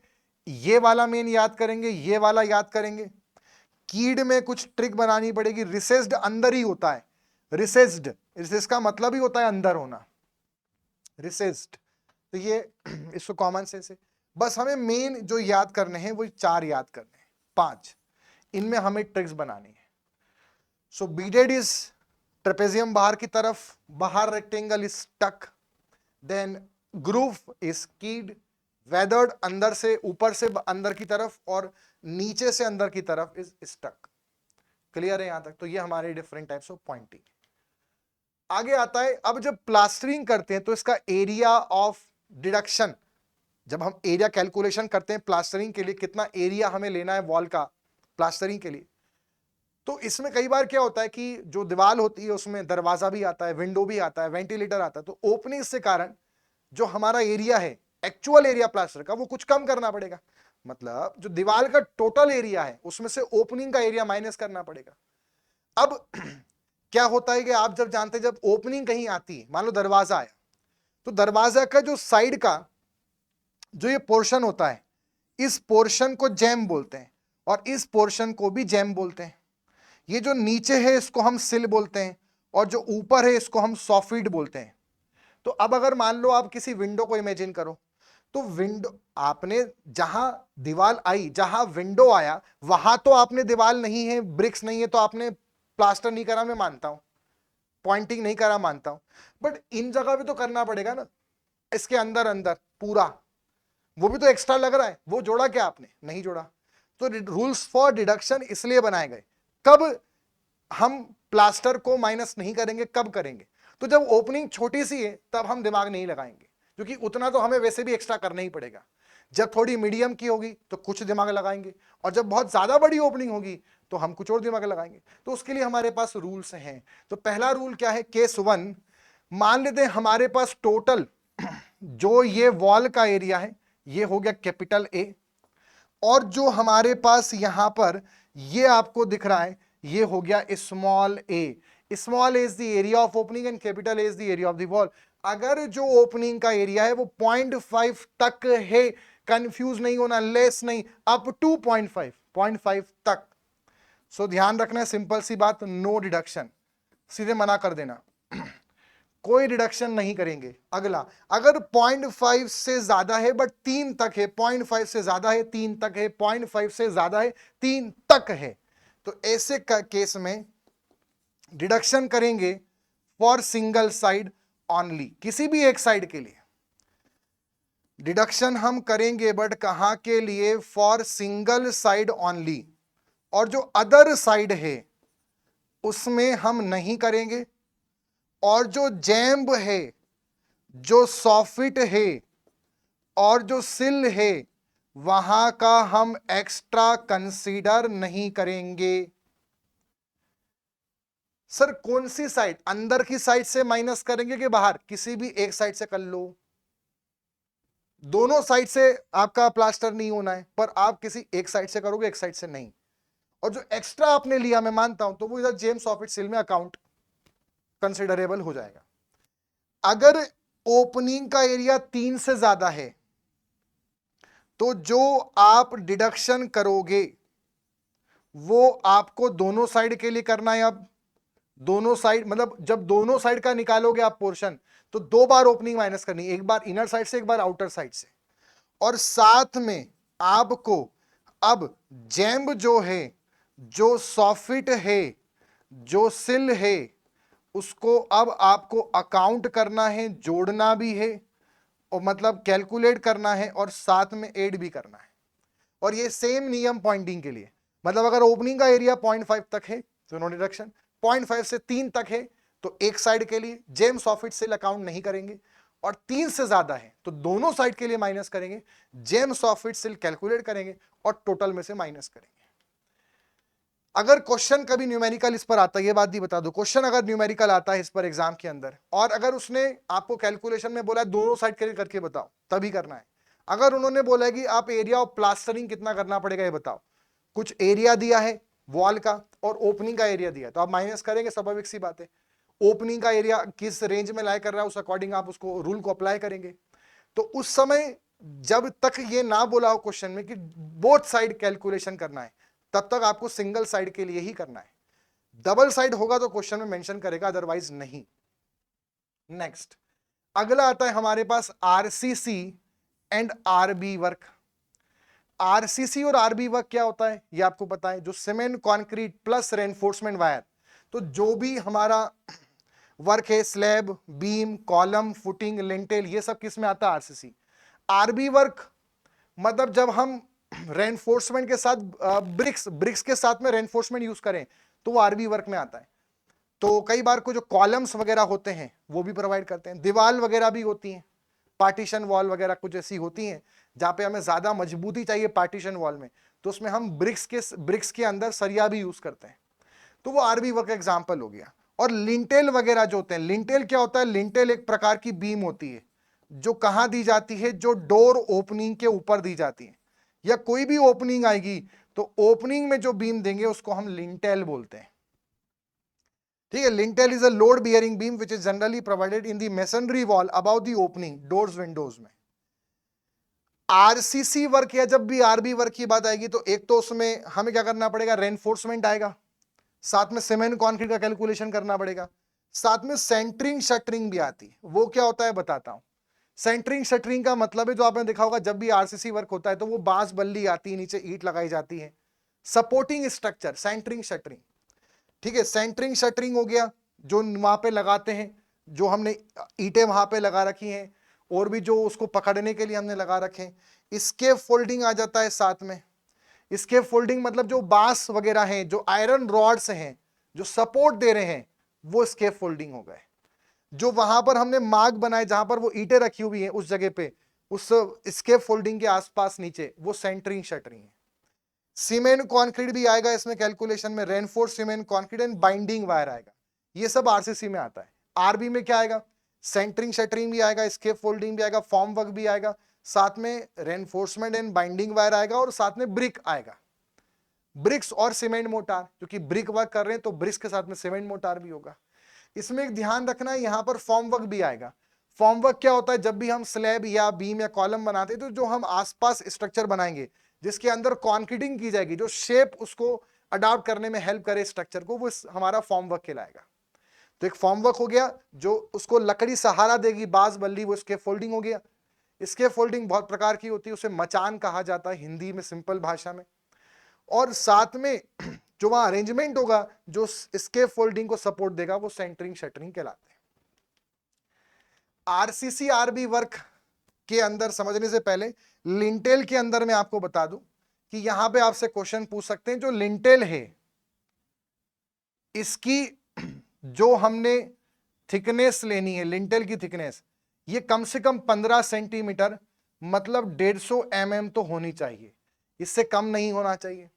ये वाला मेन याद करेंगे, ये वाला याद करेंगे। कीड में कुछ ट्रिक बनानी पड़ेगी, रिसेस्ड अंदर ही होता है, रिसेस्ड, रिसेस का मतलब ही होता है अंदर होना, रिसेस्ड, तो ये इसको कॉमन सेंस है। बस हमें मेन जो याद करने हैं वो चार याद करने हैं, पांच, इनमें हमें ट्रिक्स बनानी है। सो बीडेड इज ट्रेपेजियम बाहर की तरफ, बाहर रेक्टेंगल इज टक, देन ग्रूव इज कीड, वेदर्ड अंदर से ऊपर से अंदर की तरफ, और नीचे से अंदर की तरफ इज स्टक। क्लियर है यहां तक? तो ये हमारे डिफरेंट टाइप्स ऑफ पॉइंटिंग। आगे आता है, अब जब प्लास्टरिंग करते हैं तो इसका एरिया ऑफ डिडक्शन, जब हम एरिया कैलकुलेशन करते हैं प्लास्टरिंग के लिए, कितना एरिया हमें लेना है वॉल का प्लास्टरिंग के लिए, तो इसमें कई बार क्या होता है कि जो दीवार होती है उसमें दरवाजा भी आता है, विंडो भी आता है, वेंटिलेटर आता है, तो ओपनिंग से कारण जो हमारा एरिया है एक्चुअल एरिया प्लास्टर का वो कुछ कम करना पड़ेगा। मतलब जो दीवार का टोटल एरिया है उसमें से ओपनिंग का एरिया माइनस करना पड़ेगा। अब क्या होता है कि आप जब जानते हैं, जब ओपनिंग कहीं आती है, मान लो दरवाजा आया, तो दरवाजा का जो साइड का जो ये पोर्शन होता है, इस पोर्शन को जैम बोलते हैं, और इस पोर्शन को भी जैम बोलते हैं। ये जो नीचे है इसको हम सिल बोलते हैं, और जो ऊपर है इसको हम सॉफिट बोलते हैं। तो अब अगर मान लो आप किसी विंडो को इमेजिन करो, तो विंडो आपने जहां दीवार आई, जहां विंडो आया, वहां तो आपने दीवार नहीं है, ब्रिक्स नहीं है, तो आपने प्लास्टर नहीं करा, मैं मानता हूं, पॉइंटिंग नहीं करा मानता हूं, बट इन जगह पे तो करना पड़ेगा ना, इसके अंदर अंदर पूरा, वो भी तो एक्स्ट्रा लग रहा है, वो जोड़ा क्या आपने? नहीं जोड़ा। तो रूल्स फॉर डिडक्शन इसलिए बनाए गए, कब हम प्लास्टर को माइनस नहीं करेंगे, कब करेंगे? तो जब ओपनिंग छोटी सी है तब हम दिमाग नहीं लगाएंगे, क्योंकि उतना तो हमें वैसे भी एक्स्ट्रा करना ही पड़ेगा। जब थोड़ी मीडियम की होगी तो कुछ दिमाग लगाएंगे, और जब बहुत ज्यादा बड़ी ओपनिंग होगी तो हम कुछ और दिमाग लगाएंगे। तो उसके लिए हमारे पास रूल्स हैं। तो पहला रूल क्या है, केस 1, मान लेते हैं हमारे पास टोटल जो ये वॉल का एरिया है ये हो गया कैपिटल ए, और जो हमारे पास यहां पर ये आपको दिख रहा है ये हो गया small A. Small A is the area of opening and capital A is the area of the wall. अगर जो ओपनिंग का एरिया है वो 0.5 तक है, कंफ्यूज नहीं होना, लेस नहीं, अप टू 0.5 तक। सो ध्यान रखना है, सिंपल सी बात, नो डिडक्शन, सीधे मना कर देना, कोई रिडक्शन नहीं करेंगे। अगला, अगर 0.5 से ज्यादा है बट 3 तक है, 0.5 से ज्यादा है 3 तक है, 0.5 से ज्यादा है 3 तक है, तो ऐसे केस में डिडक्शन करेंगे फॉर सिंगल साइड ओनली, किसी भी एक साइड के लिए डिडक्शन हम करेंगे, बट कहां के लिए? फॉर सिंगल साइड ओनली, और जो अदर साइड है उसमें हम नहीं करेंगे, और जो जैम्ब है, जो सॉफिट है, और जो सिल है, वहां का हम एक्स्ट्रा कंसीडर नहीं करेंगे। सर कौन सी साइड? अंदर की साइड से माइनस करेंगे कि बाहर? किसी भी एक साइड से कर लो, दोनों साइड से आपका प्लास्टर नहीं होना है, पर आप किसी एक साइड से करोगे, एक साइड से नहीं। और जो एक्स्ट्रा आपने लिया, मैं मानता हूं, तो वो इधर जेम्स सॉफिट सिल में अकाउंट कंसिडरेबल हो जाएगा। अगर ओपनिंग का एरिया 3 से ज्यादा है तो जो आप डिडक्शन करोगे वो आपको दोनों साइड के लिए करना है। अब दोनों साइड मतलब जब दोनों साइड का निकालोगे आप पोर्शन, तो 2 बार ओपनिंग माइनस करनी, एक बार इनर साइड से, एक बार आउटर साइड से, और साथ में आपको अब जैम्ब जो है, जो सॉफिट है, जो सिल है उसको अब आपको अकाउंट करना है, जोड़ना भी है, और मतलब कैलकुलेट करना है, और साथ में ऐड भी करना है। और ये सेम नियम पॉइंटिंग के लिए, मतलब अगर ओपनिंग का एरिया 0.5 तक है तो नो डिडक्शन, 0.5 से 3 तक है तो एक साइड के लिए जेम्स ऑफिट सेल अकाउंट नहीं करेंगे, और 3 से ज्यादा है तो दोनों साइड के लिए माइनस करेंगे, जेम्स ऑफिट सेल कैलकुलेट करेंगे और टोटल में से माइनस करेंगे। अगर क्वेश्चन कभी न्यूमेरिकल इस पर आता है, ये बात भी बता दो, क्वेश्चन अगर न्यूमेरिकल आता है इस पर एग्जाम के अंदर, और अगर उसने आपको कैलकुलेशन में बोला है दोनों साइड के लिए करके बताओ, तभी करना है। अगर उन्होंने बोला है कि आप एरिया ऑफ प्लास्टरिंग कितना करना पड़ेगा ये बताओ, कुछ एरिया दिया है वॉल का और ओपनिंग का एरिया दिया, तो आप माइनस करेंगे, स्वाभाविक सी बात है। ओपनिंग का एरिया किस रेंज में लाई कर रहा है उस अकॉर्डिंग आप उसको रूल को अप्लाई करेंगे। तो उस समय जब तक ये ना बोला हो क्वेश्चन में कि बोथ साइड कैलकुलेशन करना है, तब तक आपको सिंगल साइड के लिए ही करना है। डबल साइड होगा तो क्वेश्चन में मेंशन करेगा, अदरवाइज नहीं। नेक्स्ट अगला आता है हमारे पास RCC and RB work. RCC और आरबी वर्क क्या होता है ये आपको पता है, जो cement concrete plus reinforcement wire. तो जो भी हमारा वर्क है, slab, beam, column, footing, lintel, ये सब किस में आता है? आरसीसी। आरबी वर्क मतलब जब हम रेनफोर्समेंट के साथ ब्रिक्स के साथ में रेनफोर्समेंट यूज करें तो वो आरबी वर्क में आता है। तो कई बार को जो कॉलम्स वगैरह होते हैं वो भी प्रोवाइड करते हैं, दीवार वगैरह भी होती हैं, पार्टीशन वॉल वगैरह कुछ ऐसी होती हैं जहां पे हमें ज्यादा मजबूती चाहिए पार्टीशन वॉल में, तो उसमें हम ब्रिक्स के अंदर सरिया भी यूज करते हैं, तो वो आरबी वर्क एग्जाम्पल हो गया। और लिंटेल वगैरह जो होते हैं, लिंटेल क्या होता है? लिंटेल एक प्रकार की बीम होती है जो कहां दी जाती है? जो डोर ओपनिंग के ऊपर दी जाती है, या कोई भी ओपनिंग आएगी तो ओपनिंग में जो बीम देंगे उसको हम लिंटेल बोलते हैं। ठीक है, lintel is a load bearing beam which is generally provided in the masonry wall about the opening doors Windows में। आरसीसी वर्क या जब भी आरबी वर्क की बात आएगी तो एक तो उसमें हमें क्या करना पड़ेगा? रेनफोर्समेंट आएगा, साथ में सीमेंट कंक्रीट का कैलकुलेशन करना पड़ेगा, साथ में सेंटरिंग शटरिंग भी आती है। वो क्या होता है बताता हूं। सेंटरिंग शटरिंग का मतलब है, जो आपने देखा होगा जब भी आरसीसी वर्क होता है तो वो बांस बल्ली आती है, नीचे ईंट लगाई जाती है, सपोर्टिंग स्ट्रक्चर, सेंटरिंग शटरिंग। ठीक है, सेंटरिंग शटरिंग हो गया जो वहां पे लगाते हैं, जो हमने ईंटें वहां पे लगा रखी हैं, और भी जो उसको पकड़ने के लिए हमने लगा रखे हैं। इसके फोल्डिंग आ जाता है साथ में। इसके फोल्डिंग मतलब जो बांस वगैरह हैं, जो आयरन रॉड्स हैं जो सपोर्ट दे रहे हैं, वो स्केप फोल्डिंग हो गए। जो वहां पर हमने मार्ग बनाए जहां पर वो ईंटें रखी हुई हैं उस जगह पे, उस स्केप फोल्डिंग के आसपास नीचे, वो सेंटरिंग शटरिंग है। सीमेंट कंक्रीट भी आएगा इसमें कैलकुलेशन में, reinforce cement concrete and binding wire आएगा, ये सब आरसीसी में आता है। आरबी में क्या आएगा? सेंटरिंग शटरिंग भी आएगा, स्केप फोल्डिंग भी आएगा, फॉर्म वर्क भी आएगा, साथ में रेनफोर्समेंट एंड बाइंडिंग वायर आएगा, और साथ में ब्रिक आएगा, ब्रिक्स और सीमेंट मोटार, क्योंकि ब्रिक वर्क कर रहे हैं तो ब्रिक्स के साथ में सीमेंट मोटार भी होगा। इसमें एक ध्यान रखना है, यहां पर फॉर्म वर्क भी आएगा। फॉर्म वर्क क्या होता है? जब भी हम स्लैब या बीम या कॉलम बनाते हैं तो जो हम आसपास स्ट्रक्चर बनाएंगे जिसके अंदर कॉन्क्रीटिंग की जाएगी, जो शेप उसको अडॉप्ट करने में हेल्प करे स्ट्रक्चर को, वो हमारा फॉर्म वर्क कहलाएगा। तो एक फॉर्म वर्क हो गया जो उसको लकड़ी सहारा देगी, बांस बल्ली, वो इसके फोल्डिंग हो गया। इसके फोल्डिंग बहुत प्रकार की होती है, उसे मचान कहा जाता है हिंदी में, सिंपल भाषा में। और साथ में जो वहां अरेंजमेंट होगा जो इसके फोल्डिंग को सपोर्ट देगा, वो सेंटरिंग शटरिंग कहलाते हैं। आरसीसी आरबी वर्क के अंदर समझने से पहले लिंटेल के अंदर मैं आपको बता दूं कि यहां पे आपसे क्वेश्चन पूछ सकते हैं, जो लिंटेल है इसकी जो हमने थिकनेस लेनी है, लिंटेल की थिकनेस, ये कम से कम 15 सेंटीमीटर, मतलब 150 mm तो होनी चाहिए, इससे कम नहीं होना चाहिए।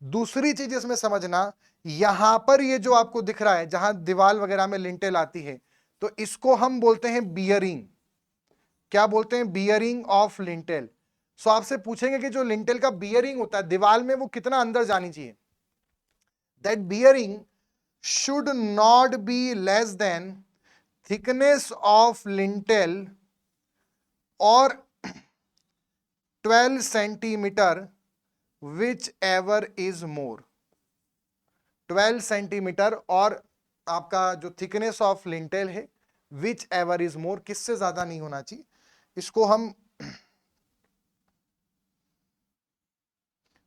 दूसरी चीज इसमें समझना, यहां पर ये जो आपको दिख रहा है जहां दीवार वगैरह में लिंटेल आती है, तो इसको हम बोलते हैं बियरिंग। क्या बोलते हैं? Bearing of lintel. सो आपसे पूछेंगे कि जो लिंटेल का बियरिंग होता है दीवार में, वो कितना अंदर जानी चाहिए? That bearing should not be less than thickness of lintel और 12 centimetre which ever is more. 12 centimetre और आपका जो थिकनेस ऑफ लिंटेल है, विच एवर इज मोर, किससे ज्यादा नहीं होना चाहिए। इसको हम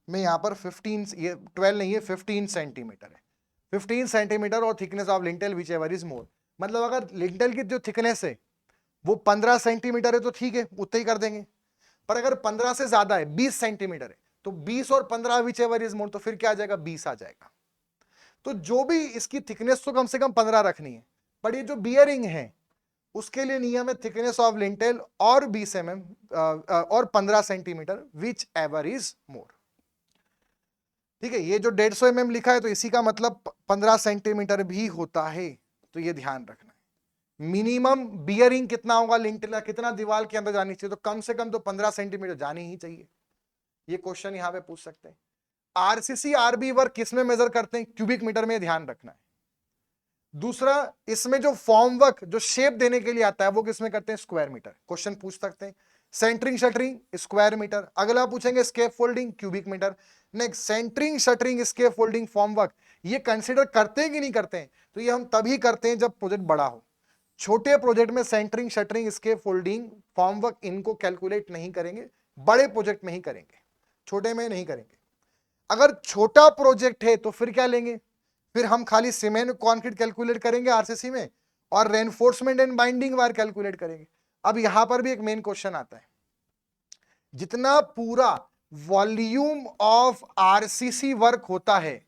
मैं यहां पर 15, ये 12 नहीं है, 15 सेंटीमीटर है। 15 सेंटीमीटर और thickness of lintel which ever is more. मतलब अगर लिंटेल की जो थिकनेस है वो 15 सेंटीमीटर है तो ठीक है, उतना ही कर देंगे। पर अगर 15 से ज्यादा है, 20 सेंटीमीटर है, तो 20 और 15 विच एवर इज मोर, तो फिर क्या आ जाएगा, 20 आ जाएगा। तो जो भी इसकी थिकनेस तो कम से कम 15 रखनी है, पर ये जो बियरिंग है उसके लिए नियम है थिकनेस ऑफ लिंटेल और 20 mm और 15 centimetre which ever is more. ठीक है, ये जो 150 mm लिखा है तो इसी का मतलब 15 सेंटीमीटर भी होता है, तो ये ध्यान रखना है। मिनिमम बियरिंग कितना होगा लिंटेल का, कितना दीवार के अंदर जानी चाहिए, तो कम से कम तो 15 सेंटीमीटर जानी ही चाहिए। ये क्वेश्चन यहां पे पूछ सकते हैं। आरसीसी आरबी वर्क किस में मेजर करते हैं, क्यूबिक मीटर में, ध्यान रखना है। दूसरा, इसमें जो फॉर्म वर्क जो शेप देने के लिए आता है वो किसमें करते हैं, स्क्वायर मीटर। क्वेश्चन पूछ सकते हैं। सेंटरिंग शटरिंग स्क्वायर मीटर, अगला पूछेंगे scaffolding cubic metre. Next, centering shuttering scaffolding form work, ये कंसीडर करते हैं कि नहीं करते हैं, तो ये हम तभी करते हैं जब प्रोजेक्ट बड़ा हो। छोटे प्रोजेक्ट में centering shuttering scaffolding form work इनको कैलकुलेट नहीं करेंगे, बड़े प्रोजेक्ट में ही करेंगे, छोटे में नहीं करेंगे। अगर छोटा प्रोजेक्ट है तो फिर क्या लेंगे, फिर हम खाली सीमेंट कंक्रीट कैलकुलेट करेंगे आरसीसी में, और reinforcement and binding wire calculate करेंगे। अब यहां पर भी एक मेन क्वेश्चन आता है, जितना पूरा वॉल्यूम ऑफ आरसीसी वर्क होता है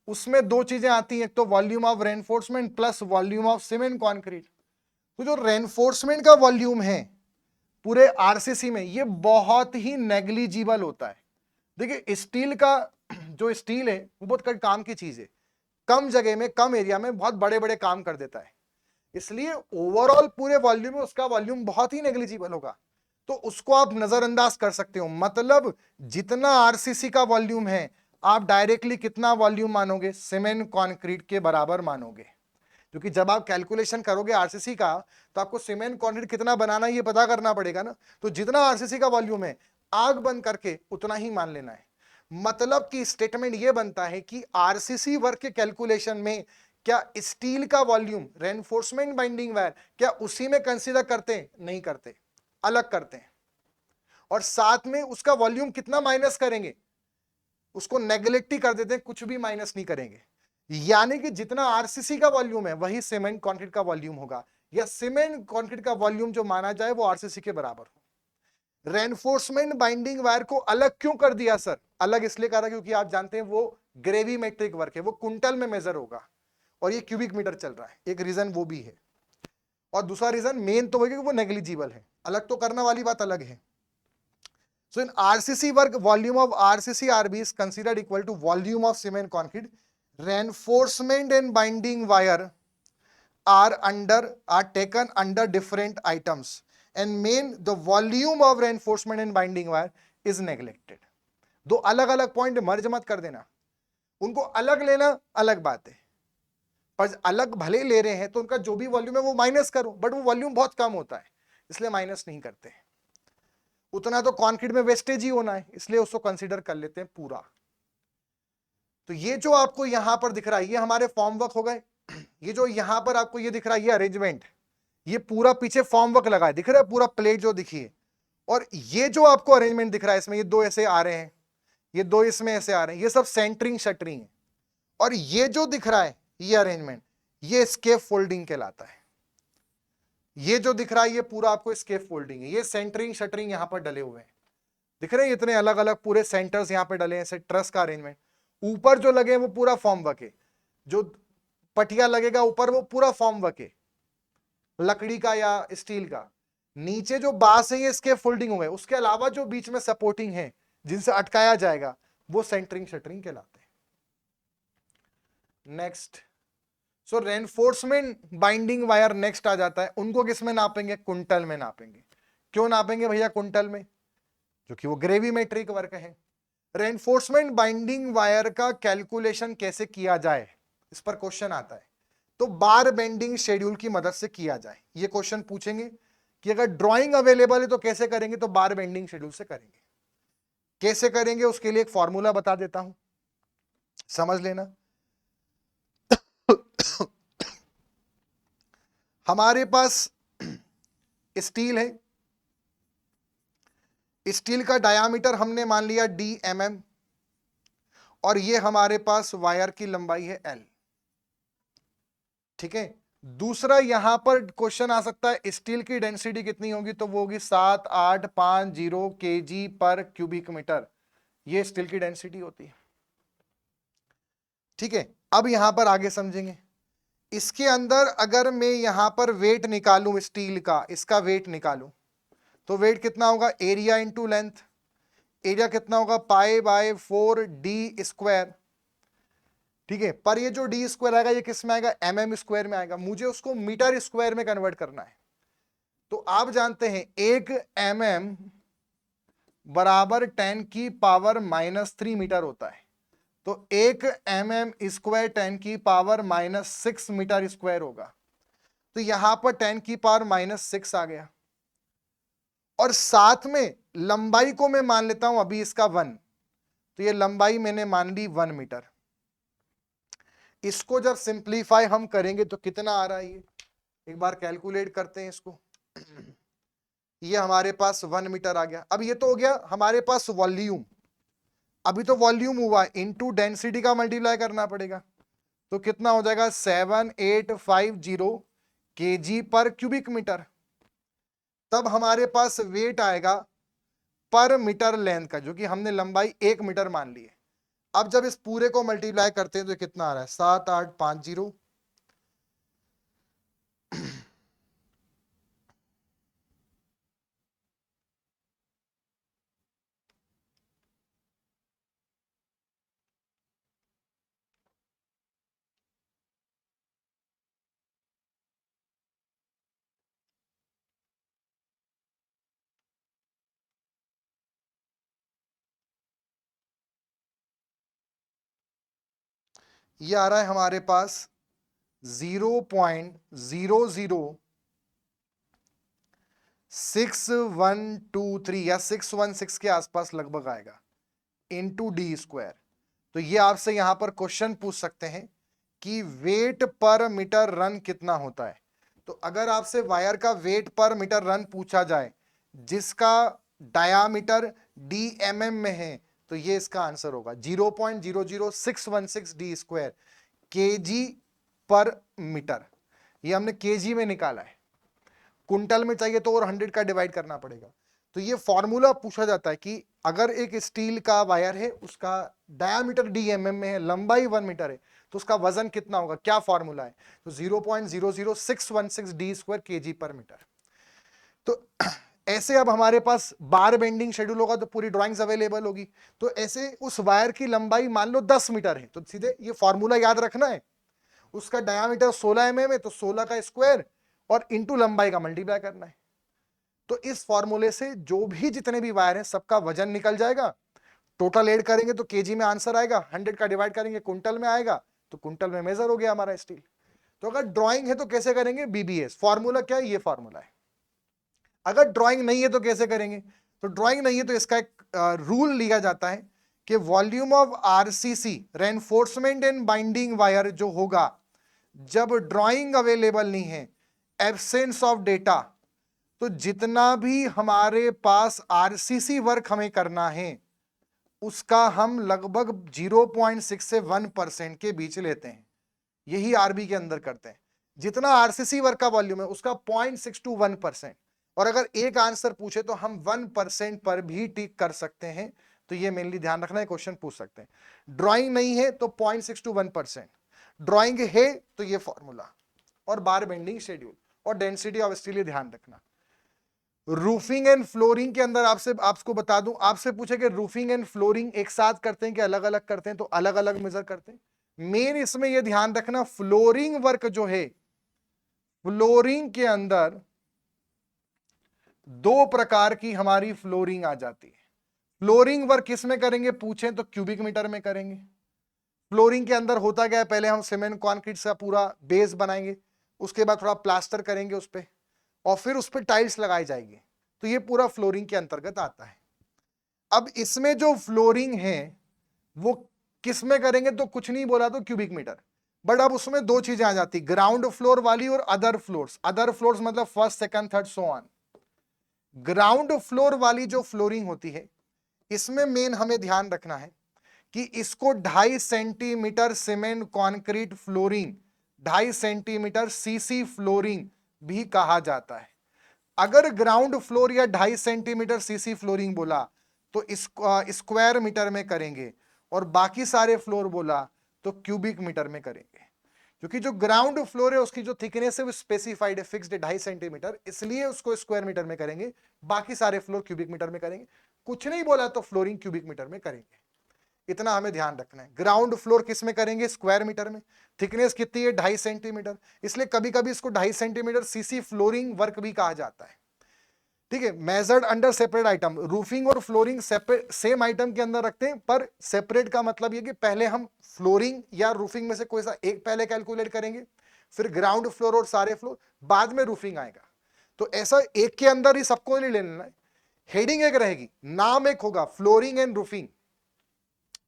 उसमें दो चीजें आती हैं, एक तो volume of reinforcement plus volume of cement concrete. तो जो रेनफोर्समेंट का वॉल्यूम है पूरे आरसीसी में, ये बहुत ही नेग्लिजिबल होता है। देखिए, स्टील का जो स्टील है वो बहुत काम की चीज है, कम जगह में कम एरिया में बहुत बड़े बड़े काम कर देता है, इसलिए ओवरऑल पूरे वॉल्यूम में उसका वॉल्यूम बहुत ही नेग्लिजिबल होगा, तो उसको आप नजरअंदाज कर सकते हो। मतलब जितना आरसीसी का वॉल्यूम है आप डायरेक्टली कितना वॉल्यूम मानोगे, सीमेंट कंक्रीट के बराबर मानोगे, क्योंकि जब आप कैलकुलेशन करोगे आरसीसी का तो आपको सीमेंट कंक्रीट कितना बनाना है ये पता करना पड़ेगा ना, तो जितना आरसीसी का वॉल्यूम है आग बंद करके उतना ही मान लेना है। मतलब कि स्टेटमेंट ये बनता है कि आरसीसी वर्क के कैलकुलेशन में क्या स्टील का वॉल्यूम, रेनफोर्समेंट बाइंडिंग वायर, क्या उसी में कंसीडर करते हैं, नहीं करते, अलग करते हैं। और साथ में उसका वॉल्यूम कितना माइनस करेंगे, उसको नेग्लेक्ट ही कर देते हैं, कुछ भी माइनस नहीं करेंगे। यानी कि जितना आरसीसी का वॉल्यूम है वही सीमेंट कंक्रीट का वॉल्यूम होगा, या सीमेंट कंक्रीट का वॉल्यूम जो माना जाए वो आरसीसी के बराबर हो। रेनफोर्समेंट बाइंडिंग वायर को अलग क्यों कर दिया सर, अलग इसलिए करा क्योंकि आप जानते हैं वो ग्रेविमेट्रिक वर्क है, वो कुंटल में मेजर होगा और ये क्यूबिक मीटर चल रहा है, एक रीजन वो भी है। और दूसरा रीजन मेन तो है कि वो नेग्लिजिबल है, अलग तो करने वाली बात अलग है। So in RCC work, volume of RCC RB is considered equal to volume of cement concrete. Reinforcement and binding wire are taken under different items, and main the volume of reinforcement and binding wire is neglected. दो अलग अलग point मर्ज मत कर देना, उनको अलग लेना अलग बात है, पर अलग भले ले रहे हैं तो उनका जो भी वॉल्यूम है वो माइनस करो, बट वो वॉल्यूम बहुत कम होता है इसलिए माइनस नहीं करते। उतना तो कंक्रीट में वेस्टेज ही होना है इसलिए उसको कंसीडर कर लेते हैं पूरा। तो ये जो आपको यहां पर दिख रहा है ये हमारे फॉर्म वर्क हो गए। ये जो यहां पर आपको ये दिख रहा है ये अरेंजमेंट, ये पूरा पीछे फॉर्म वर्क लगा है, दिख रहा है पूरा प्लेट जो दिखी है। और ये जो आपको अरेंजमेंट दिख रहा है इसमें ये दो ऐसे आ रहे हैं, ये दो इसमें ऐसे आ रहे हैं, ये सब सेंटरिंग शटरिंग है। और ये जो दिख रहा है ये अरेंजमेंट, ये स्केप फोल्डिंग कहलाता है। ये जो दिख रहा है ये पूरा आपको स्केप फोल्डिंग है, ये सेंटरिंग शटरिंग यहां पर डले हुए हैं, दिख रहे हैं इतने अलग अलग पूरे सेंटर्स यहां पे डले हैं, ऐसे ट्रस का अरेंजमेंट। ऊपर जो लगे हैं वो पूरा फॉर्म वर्क है, जो पटिया लगेगा ऊपर वो पूरा फॉर्म वर्क है, लकड़ी का या स्टील का। नीचे जो बांस है ये इसके फोल्डिंग हो गए, उसके अलावा जो बीच में सपोर्टिंग है जिनसे अटकाया जाएगा वो सेंटरिंग शटरिंग कहलाते हैं। नेक्स्ट, सो रेनफोर्समेंट बाइंडिंग वायर नेक्स्ट आ जाता है, उनको किस में नापेंगे, कुंटल में नापेंगे। क्यों नापेंगे भैया कुंटल में, क्योंकि वो ग्रेविमेट्रिक वर्क है। रेनफोर्समेंट बाइंडिंग वायर का कैलकुलेशन कैसे किया जाए इस पर क्वेश्चन आता है, तो बार बेंडिंग शेड्यूल की मदद से किया जाए। ये क्वेश्चन पूछेंगे कि अगर ड्राइंग अवेलेबल है तो कैसे करेंगे, तो बार बेंडिंग शेड्यूल से करेंगे। कैसे करेंगे उसके लिए एक फॉर्मूला बता देता हूं, समझ लेना। हमारे पास स्टील है, स्टील का डायामीटर हमने मान लिया DMM, और ये हमारे पास वायर की लंबाई है L। ठीक है। दूसरा यहां पर क्वेश्चन आ सकता है स्टील की डेंसिटी कितनी होगी, तो वो होगी 7850 केजी पर क्यूबिक मीटर, ये स्टील की डेंसिटी होती है। ठीक है, अब यहां पर आगे समझेंगे। इसके अंदर अगर मैं यहां पर वेट निकालूं स्टील का, इसका वेट निकालूं, तो वेट कितना होगा, एरिया इंटू लेंथ। एरिया कितना होगा, π/4d²। ठीक है, पर ये जो डी स्क्वायर आएगा ये किस में आएगा, mm स्क्वायर में आएगा, मुझे उसको मीटर स्क्वायर में कन्वर्ट करना है। तो आप जानते हैं 1 mm बराबर 10⁻³ मीटर होता है, तो 1 mm स्क्वायर 10⁻⁻6 मीटर स्क्वायर होगा। तो यहां पर 10⁻⁻6 आ गया, और साथ में लंबाई को मैं मान लेता हूं अभी इसका 1, तो ये लंबाई मैंने मान ली 1 मीटर। इसको जब सिंप्लीफाई हम करेंगे तो कितना आ रहा है, ये एक बार कैलकुलेट करते हैं इसको। ये हमारे पास 1 मीटर आ गया। अब ये तो हो गया हमारे पास वॉल्यूम, अभी तो वॉल्यूम हुआ, इनटू डेंसिटी का मल्टीप्लाई करना पड़ेगा, तो कितना हो जाएगा 7850 केजी पर क्यूबिक मीटर। तब हमारे पास वेट आएगा पर मीटर लेंथ का, जो कि हमने लंबाई 1 मीटर मान ली है। अब जब इस पूरे को मल्टीप्लाई करते हैं तो कितना आ रहा है, 7850 ये आ रहा है हमारे पास 0.00623 या 616 के आसपास लगभग आएगा, इंटू डी स्क्वायर। तो ये आपसे यहां पर क्वेश्चन पूछ सकते हैं कि वेट पर मीटर रन कितना होता है। तो अगर आपसे वायर का वेट पर मीटर रन पूछा जाए जिसका डायामीटर dmm में है, तो ये इसका आंसर होगा 0.00616 डी स्क्वायर केजी पर मीटर। ये हमने केजी में निकाला है, कुंटल में चाहिए तो और 100 का डिवाइड करना पड़ेगा। तो ये फॉर्मूला पूछा जाता है कि अगर एक स्टील का वायर है, उसका डायामीटर dmm में है, लंबाई 1 मीटर है, तो उसका वजन कितना होगा, क्या फॉर्मूला है, तो 0.00616 डी स्क्वायर केजी पर मीटर। तो ऐसे अब हमारे पास बार बेंडिंग शेड्यूल होगा तो पूरी ड्राइंग्स अवेलेबल होगी। तो ऐसे उस वायर की लंबाई मान लो 10 मीटर है, तो सीधे ये फॉर्मूला याद रखना है, उसका डायामीटर 16 mm है, तो 16 का स्क्वायर और इंटू लंबाई का मल्टीप्लाई करना है। तो इस फॉर्मूले से जो भी जितने भी वायर हैं सबका वजन निकल जाएगा, टोटल ऐड करेंगे तो केजी में आंसर आएगा, 100 का डिवाइड करेंगे कुंटल में आएगा, तो कुंटल में मेजर हो गया हमारा स्टील। तो अगर ड्राइंग है तो कैसे करेंगे, बीबीएस। फॉर्मूला क्या है, ये फॉर्मूला है। अगर ड्राइंग नहीं है तो कैसे करेंगे, तो ड्राइंग नहीं है तो इसका एक रूल लिया जाता है कि volume of RCC reinforcement and binding wire जो होगा, जब ड्राइंग अवेलेबल नहीं है, एब्सेंस ऑफ डेटा, तो जितना भी हमारे पास आरसीसी वर्क हमें करना है उसका हम लगभग 0.6 से 1% के बीच लेते हैं। यही आरबी के अंदर करते हैं। जितना आरसीसी वर्क का वॉल्यूम है उसका 0.6 to 1%, और अगर एक आंसर पूछे तो हम 1% पर भी टिक कर सकते हैं। तो ये मेनली ध्यान रखना है, क्वेश्चन पूछ सकते हैं। ड्राइंग नहीं है तो 0.6 to 1%, ड्राइंग है तो ये फॉर्मूला और बार बेंडिंग शेड्यूल और डेंसिटी ऑफ स्टील ध्यान रखना। रूफिंग एंड फ्लोरिंग के अंदर आपको बता दूं, आपसे पूछे कि रूफिंग एंड फ्लोरिंग एक साथ करते हैं कि अलग अलग करते हैं, तो अलग अलग मेजर करते हैं। मेन इसमें यह ध्यान रखना, फ्लोरिंग वर्क जो है, फ्लोरिंग के अंदर दो प्रकार की हमारी फ्लोरिंग आ जाती है। फ्लोरिंग वर्क किसमें करेंगे पूछें तो क्यूबिक मीटर में करेंगे। फ्लोरिंग के अंदर होता क्या है, पहले हम सीमेंट कंक्रीट से पूरा बेस बनाएंगे, उसके बाद थोड़ा प्लास्टर करेंगे उस पर, और फिर उस पर टाइल्स लगाई जाएगी, तो ये पूरा फ्लोरिंग के अंतर्गत आता है। अब इसमें जो फ्लोरिंग है वो किसमें करेंगे, तो कुछ नहीं बोला तो क्यूबिक मीटर, बट अब उसमें दो चीजें आ जाती, ग्राउंड फ्लोर वाली और अदर फ्लोर्स। अदर फ्लोर्स मतलब first second third so on. Ground floor वाली जो फ्लोरिंग होती है, इसमें मेन हमें ध्यान रखना है कि इसको 2.5 centimetre cement concrete flooring 2.5 centimetre CC flooring भी कहा जाता है। अगर ग्राउंड फ्लोर या 2.5 सेंटीमीटर सीसी फ्लोरिंग बोला तो स्क्वायर मीटर में करेंगे, और बाकी सारे फ्लोर बोला तो क्यूबिक मीटर में करेंगे। क्योंकि जो ग्राउंड फ्लोर है उसकी जो थिकनेस है वो स्पेसिफाइड है, फिक्स्ड है 2.5 सेंटीमीटर, इसलिए उसको स्क्वायर मीटर में करेंगे, बाकी सारे फ्लोर क्यूबिक मीटर में करेंगे। कुछ नहीं बोला तो फ्लोरिंग क्यूबिक मीटर में करेंगे। इतना हमें ध्यान रखना है। ग्राउंड फ्लोर किस में करेंगे? स्क्वायर मीटर में। थिकनेस कितनी है? 2.5 सेंटीमीटर, इसलिए कभी कभी इसको 2.5 सेंटीमीटर सीसी फ्लोरिंग वर्क भी कहा जाता है। ठीक है, measured under separate item. Roofing और फ्लोरिंग सेपरेट सेम आइटम के अंदर रखते हैं, पर सेपरेट का मतलब ये कि पहले हम फ्लोरिंग या रूफिंग में से कोई सा एक पहले कैलकुलेट करेंगे, फिर ग्राउंड फ्लोर और सारे फ्लोर, बाद में रूफिंग आएगा। तो ऐसा एक के अंदर ही सबको नहीं ले लेना है। हेडिंग एक रहेगी, नाम एक होगा, फ्लोरिंग एंड रूफिंग।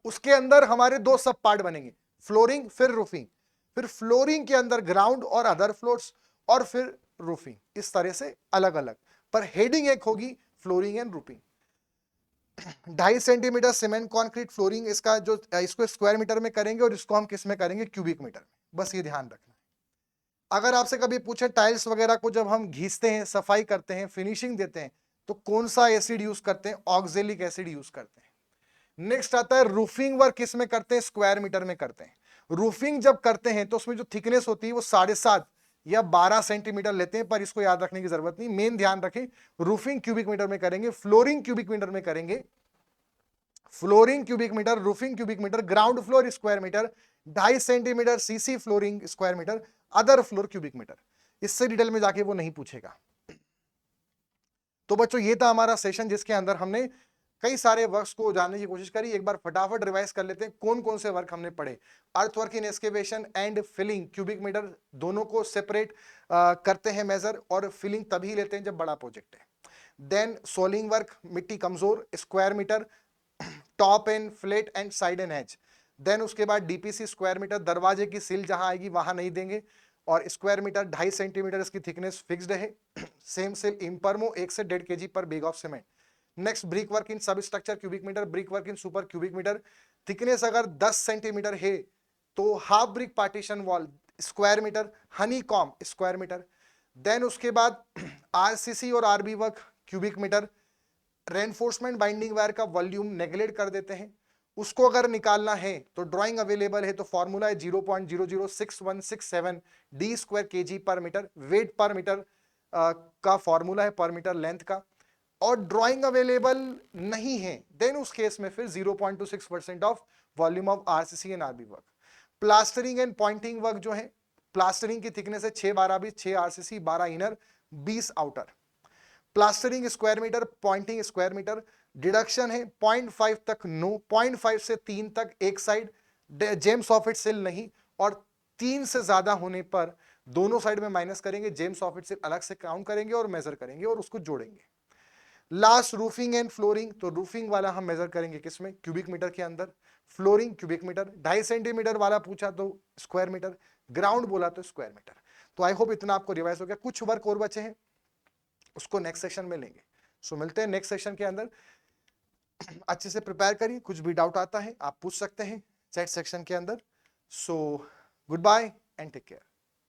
उसके अंदर हमारे दो सब पार्ट बनेंगे, फ्लोरिंग फिर रूफिंग, फिर फ्लोरिंग के अंदर ग्राउंड और अदर फ्लोर्स, और फिर रूफिंग, इस तरह से अलग अलग, पर हेडिंग एक होगी, flooring and roofing. 2.5 centimetre cement concrete flooring, इसका जो इसको स्क्वायर मीटर में करेंगे और इसको हम किस में करेंगे? क्यूबिक मीटर में। बस ये ध्यान रखना है। अगर आपसे कभी पूछे टाइल्स वगैरह को जब हम घिसते हैं, सफाई करते हैं, फिनिशिंग देते हैं, तो कौन सा एसिड यूज करते हैं? ऑक्जेलिक एसिड यूज करते हैं। नेक्स्ट आता है रूफिंग वर्क, किस में करते हैं? स्क्वायर मीटर में करते हैं। रूफिंग जब करते हैं तो उसमें जो थिकनेस होती है वो 7.5 या 12 सेंटीमीटर लेते हैं, पर इसको याद रखने की जरूरत नहीं, मेन ध्यान रखें, रूफिंग क्यूबिक मीटर में करेंगे, फ्लोरिंग क्यूबिक मीटर में करेंगे। Flooring cubic metre, roofing cubic metre, ground floor square metre, 2.5 centimetre CC flooring square metre, other floor cubic metre. इससे डिटेल में जाके वो नहीं पूछेगा। तो बच्चों ये था हमारा सेशन जिसके अंदर हमने कई सारे वर्क्स को जानने की कोशिश करी। एक बार फटाफट रिवाइज कर लेते हैं कौन कौन से वर्क हमने पढ़े। Earth work in excavation and filling cubic metre, दोनों को सेपरेट करते हैं मेजर, और फिलिंग तभी लेते हैं जब बड़ा प्रोजेक्ट है। देन सोलिंग वर्क, मिट्टी कमजोर, square metre, top and flat and side and edge. Then उसके बाद डीपीसी स्क्वायर मीटर, दरवाजे की सिल जहां आएगी वहां नहीं देंगे, और स्क्वायर मीटर 2.5 सेंटीमीटर इसकी थिकनेस फिक्स्ड है। सेम सिल इम्परमो 1 से 1.5 kg per bag of cement. Next brick work in substructure cubic metre, brick work in super cubic metre. Thickness अगर 10 सेंटीमीटर है तो half brick partition wall square metre, honeycomb square metre. Then उसके बाद RCC और RB work cubic metre. Reinforcement binding wire का volume neglect कर देते हैं, उसको अगर निकालना है तो ड्राइंग अवेलेबल है, तो फॉर्मूला है 0.00667 डी स्क्वायर केजी पर मीटर, वेट पर मीटर का फॉर्मूला है पर मीटर लेंथ का। और ड्राइंग अवेलेबल नहीं है देन उस केस में फिर 0.26% of volume of RCC and RB work. Plastering and pointing work जो है, प्लास्टरिंग की थिकनेस है 6-12 6 RCC 12 inner 20 outer. Plastering square metre, pointing square metre. Deduction है 0.5 तक नो, 0.5 से 3 तक एक साइड, जेम्स ऑफिट सिल नहीं, और 3 से ज्यादा होने पर दोनों साइड में माइनस करेंगे, जेम्स ऑफिट सिल अलग से काउंट करेंगे और मेजर करेंगे और उसको जोड़ेंगे। लास्ट रूफिंग एंड फ्लोरिंग, तो रूफिंग वाला हम मेजर करेंगे किसमें? क्यूबिक मीटर के अंदर। फ्लोरिंग क्यूबिक मीटर, 2.5 सेंटीमीटर वाला पूछा तो स्क्वायर मीटर, ग्राउंड बोला तो स्क्वायर मीटर। तो आई होप इतना आपको रिवाइज हो गया। कुछ वर्क और बचे हैं उसको नेक्स्ट सेशन में लेंगे। सो मिलते हैं नेक्स्ट सेशन के अंदर। अच्छे से प्रिपेयर करिए, कुछ भी डाउट आता है आप पूछ सकते हैं चैट सेक्शन के अंदर। So good bye and take care.